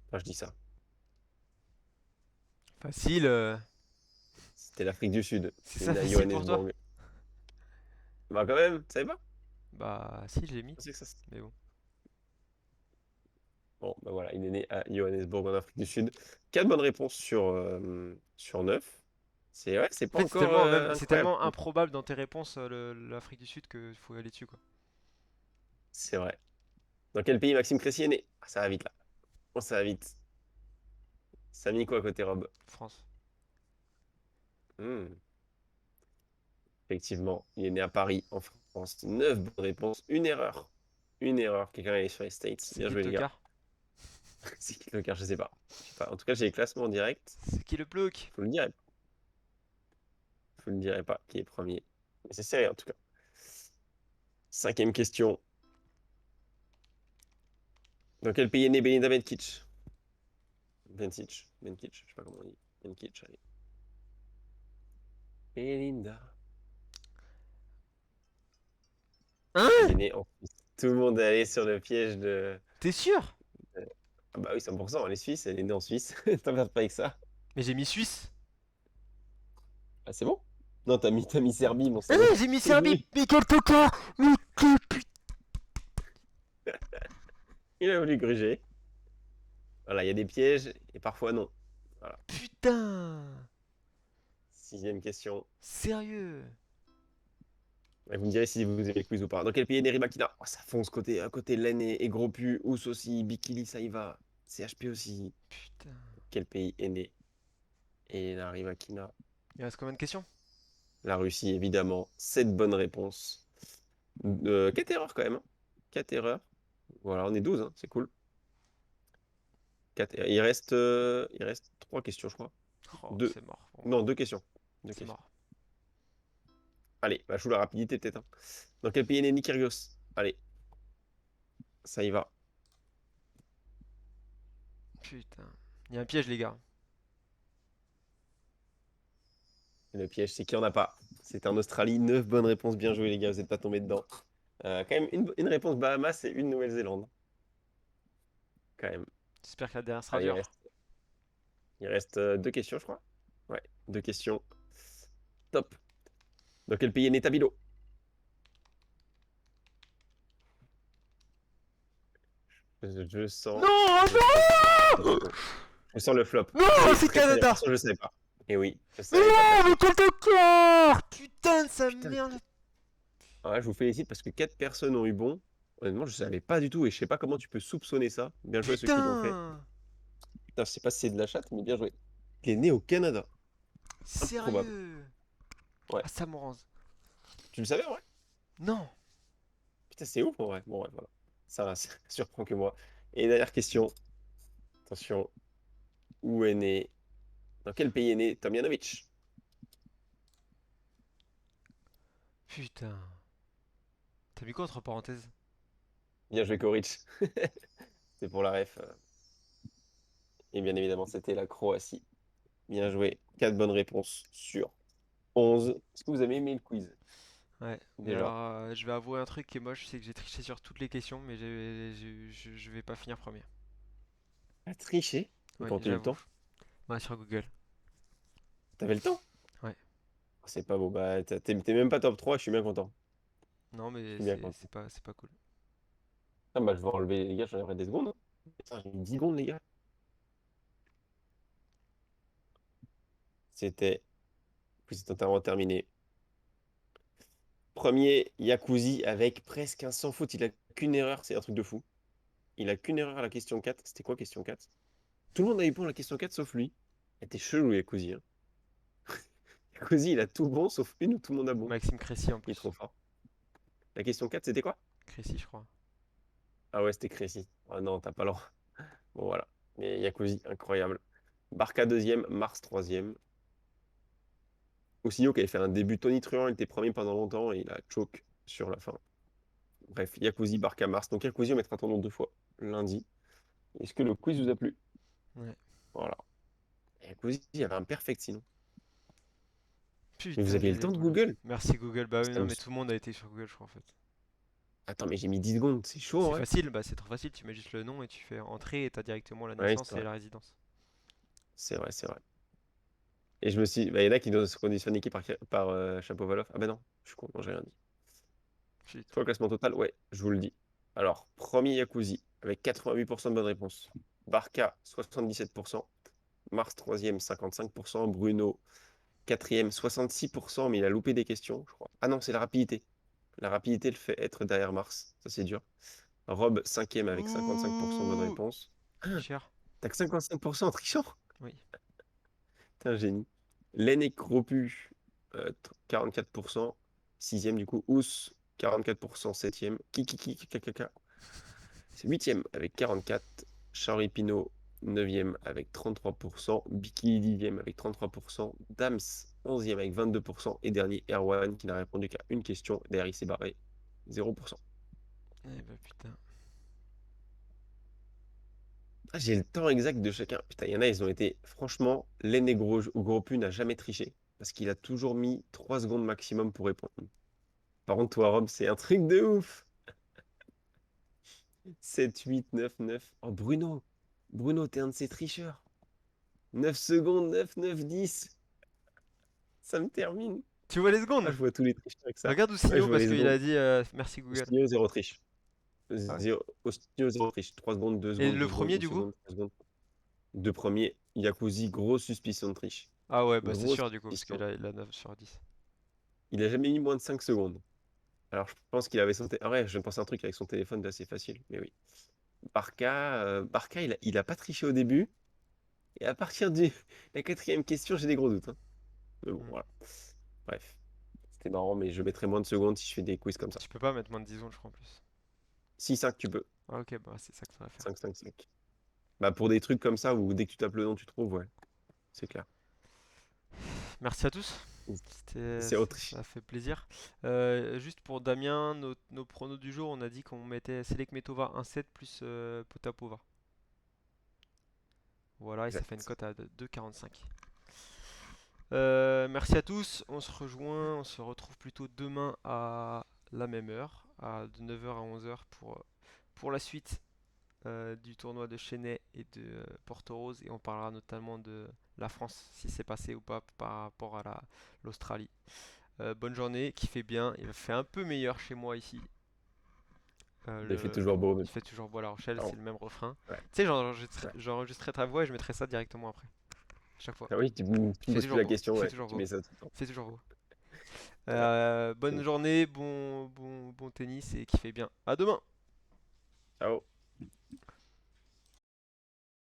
Enfin, je dis ça. Facile. C'était l'Afrique du Sud. C'est Il est ça né à facile pour toi? Johannesburg. Bah, quand même, tu savais pas? Bah si, je l'ai mis. Je pensais que ça, Mais bon. bon, bah voilà, il est né à Johannesburg en Afrique du Sud. 4 bonnes réponses sur 9. C'est ouais, c'est En pas fait, encore c'est incroyable. tellement improbable dans tes réponses, l'Afrique du Sud, que faut aller dessus, quoi. C'est vrai. Dans quel pays Maxime Cressy est né? Ah, ça va vite là. Oh, ça va vite. Ça a mis quoi côté Rob? France. Hmm. Effectivement, il est né à Paris, en France. 9 bonnes réponses, une erreur. Une erreur. Quelqu'un est sur les States. C'est Bien qui le joué, les gars. tocard? C'est qui le quart? Je sais pas. Je sais pas. En tout cas, j'ai les classements en direct. C'est qui le plouc? Je vous le dirai. Je vous le dirai pas qui est premier. Mais c'est serré en tout cas. Cinquième question. Dans quel pays est né Belinda Bencic? Bencic. Bencic. Je sais pas comment on dit. Bencic, allez. Belinda. Il est Hein? né en Suisse. Tout le monde est allé sur le piège T'es sûr? Ah bah oui, 100%. Elle est suisse. Elle est née en Suisse. T'emmerdes pas avec ça. Mais j'ai mis Suisse. Ah, c'est bon? Non, t'as mis Serbie, mon Ah, salaud. j'ai mis T'es Serbie. nul. Mais quel tocard! Mais quel Il a voulu gruger. Voilà, il y a des pièges et parfois non. Voilà. putain! Sixième question. Sérieux? Et vous me direz si vous aimez le quiz ou pas. Dans quel pays est Neri Makina? Oh, ça fonce à côté Len et Gros Pu, Ous aussi, Bikili, ça y va. CHP aussi. Putain. Quel pays est né? Et Neri Makina. Il reste combien de questions? La Russie, évidemment. 7 bonnes réponses. 4 erreurs quand même, hein. 4 erreurs. Voilà, on est 12, hein, c'est cool. Il reste 3 questions, je crois. Oh, 2. c'est mort pour moi. Non, 2 questions. Deux C'est questions. mort. Allez, bah, je joue la rapidité peut-être, hein. Dans quel pays est né Nick Kyrgios? Allez, ça y va. Putain. Il y a un piège, les gars. Et le piège, c'est qu'il n'y en a pas. C'était en Australie. 9 bonnes réponses. Bien joué, les gars. Vous n'êtes pas tombés dedans. Quand même, une réponse Bahamas et une Nouvelle-Zélande. Quand même. J'espère que la dernière sera Allez, dure. il reste deux questions, je crois. Ouais, deux questions. Top. Dans quel pays est né Tabilo? Je sens, Non, je sens le non! flop. Je sens le flop. Non, C'est c'est très très dur. Canada! Attention, je savais pas. Et oui, je Mais savais pas non, mais Patrick. quel tocard! Putain de sa Putain. merde! Ouais, je vous félicite parce que quatre personnes ont eu bon. Honnêtement, je savais pas du tout et je sais pas comment tu peux soupçonner ça. Bien joué à ceux qui l'ont fait. Putain! Putain, je sais pas si c'est de la chatte, mais bien joué. Il est né au Canada. Improbable. Sérieux? Ouais. Ah, ça me rend. Tu le savais, ouais? Non! Putain, c'est ouf, en vrai. Bon, ouais, voilà. Ça surprend que moi. Et dernière question. Attention. Où est né... Dans quel pays est né Tomjanovic? Putain. T'as mis quoi entre parenthèses? Bien joué, Koric. C'est pour la ref. Et bien évidemment, c'était la Croatie. Bien joué. 4 bonnes réponses sur 11. Est-ce que vous avez aimé le quiz? Ouais, mais Déjà. alors je vais avouer un truc qui est moche, c'est que j'ai triché sur toutes les questions, mais je vais pas finir premier. T'as triché? Oui, Quand tu as eu le j'avoue. temps? Ouais, sur Google. T'avais le temps? Ouais. C'est pas beau. Bah, t'es même pas top 3. Je suis bien content. Non, Je mais suis bien content. c'est pas cool. Ah bah, je vais enlever les gars, j'enlèverai des secondes, hein. Putain, j'ai mis 10 secondes, les gars. C'était. Puis c'est totalement terminé. Premier, Yakuzi avec presque un sans faute. Il a qu'une erreur, c'est un truc de fou. Il a qu'une erreur à la question 4. C'était quoi, question 4? Tout le monde a eu bon à la question 4 sauf lui. Était chelou, Yakuzi, hein. Yakuzi, il a tout bon sauf une où tout le monde a bon. Maxime Crécy en Il est trop plus. fort. La question 4, c'était quoi? Crécy, je crois. Ah ouais, c'était Crécy. Ah non, t'as pas l'an. Bon, voilà. Mais Yakuzi, incroyable. Barca deuxième, Mars troisième. Ossio qui avait fait un début tonitruant, il était premier pendant longtemps et il a choke sur la fin. Bref, Yakuzi, Barca, Mars. Donc Yakuzi, on mettra ton nom deux fois lundi. Est-ce que le quiz vous a plu? Ouais. Voilà. Yakuzi, il y avait un perfect sinon. Mais vous Putain, aviez j'ai le les temps de boules. Google? Merci Google. Bah oui, Ça non, me- mais tout le monde a été sur Google, je crois, en fait. Attends, mais j'ai mis 10 secondes, c'est chaud en C'est vrai. facile, bah c'est trop facile. Tu mets juste le nom et tu fais entrer et t'as directement la Ouais, c'est naissance et vrai. la résidence. C'est vrai, c'est vrai. Et je me suis. Bah, il y en a qui doivent se conditionner par Chapovalov. Ah bah non, je suis con, non, j'ai rien dit. C'est Putain. quoi le classement total? Ouais, je vous le dis. Alors, premier Yakuzi, avec 88% de bonnes réponses. Barca, 77%. Mars, troisième, 55%. Bruno, quatrième, 66%, mais il a loupé des questions, je crois. Ah non, c'est la rapidité. La rapidité le fait être derrière Mars. Ça, c'est dur. Rob, cinquième, avec 55% de bonnes Ouh. réponses. Ah, Cher. t'as que 55% en trichant? Oui. T'es un génie. Lennec Ropu, 44%. Sixième, du coup. Ous, 44%. Septième. Kikiki, Kakaka. C'est huitième avec 44. Charlie Pinault, neuvième avec 33%. Biki, dixième avec 33%. Dams, onzième avec 22%. Et dernier, Erwan, qui n'a répondu qu'à une question. Derrière, il s'est barré. 0%. Eh bah putain. Ah, j'ai le temps exact de chacun. Putain, il y en a, ils ont été. Franchement, Lennec Gropu n'a jamais triché. Parce qu'il a toujours mis 3 secondes maximum pour répondre. Par contre, toi, Rob, c'est un truc de ouf. 7, 8, 9, 9. Oh, Bruno. Bruno, t'es un de ces tricheurs. 9 secondes, 9, 9, 10. Ça me termine. Tu vois les Ah, secondes? je vois tous les tricheurs avec ça. Regarde Ouais, Oussigno je vois parce les qu'il a secondes. dit merci Google. Ostinio, zéro triche. Ah ouais. Ostinio, zéro triche. 3 secondes, 2 Et secondes, le 2 secondes, premier 1 du coup? seconde, 3 secondes. Deux premiers. Yakuzi, grosse suspicion de triche. Ah ouais, bah c'est Grosse sûr du coup, parce suspicion. qu'il a 9 sur 10. Il a jamais mis moins de 5 secondes. Alors, je pense qu'il avait son téléphone. Ah ouais, je viens de penser à un truc avec son téléphone d'assez facile. Mais oui. Barca, il a pas triché au début. Et à partir de la quatrième question, j'ai des gros doutes, hein. Mais bon, Hmm. voilà. Bref. C'était marrant, mais je mettrai moins de secondes si je fais des quiz comme ça. Tu peux pas mettre moins de 10 secondes, je crois en plus. Si 5 tu peux. Ah ok, bah c'est ça que ça va faire. 5 5 5. Bah, pour des trucs comme ça où dès que tu tapes le nom, tu trouves, ouais, c'est clair. Merci à tous. C'est Ça Autriche. a fait plaisir. Juste pour Damien, nos pronos du jour, on a dit qu'on mettait Selek Metova 1,7 plus Potapova. Voilà, et ça fait une Exact. cote à 2,45. Merci à tous. On se rejoint, on se retrouve plutôt demain à la même heure, de 9 h à 11 h pour la suite du tournoi de Chennai et de Porto Rose et on parlera notamment de la France, si c'est passé ou pas par rapport à l'Australie. Bonne journée, kiffez bien. Il fait un peu meilleur chez moi ici. Il fait toujours beau, Il même. fait toujours beau à La Rochelle, Ah, c'est le même refrain. ouais, Tu sais, ouais. j'enregistrerai ta voix et je mettrai ça directement après, à chaque fois. Ah oui, tu Il me fait poses plus toujours la beau, question, il fait ouais. toujours Tu beau, mets ça tout le temps. il fait toujours beau. Ouais. Bonne journée, bon tennis et kiffez bien. À demain! Ciao.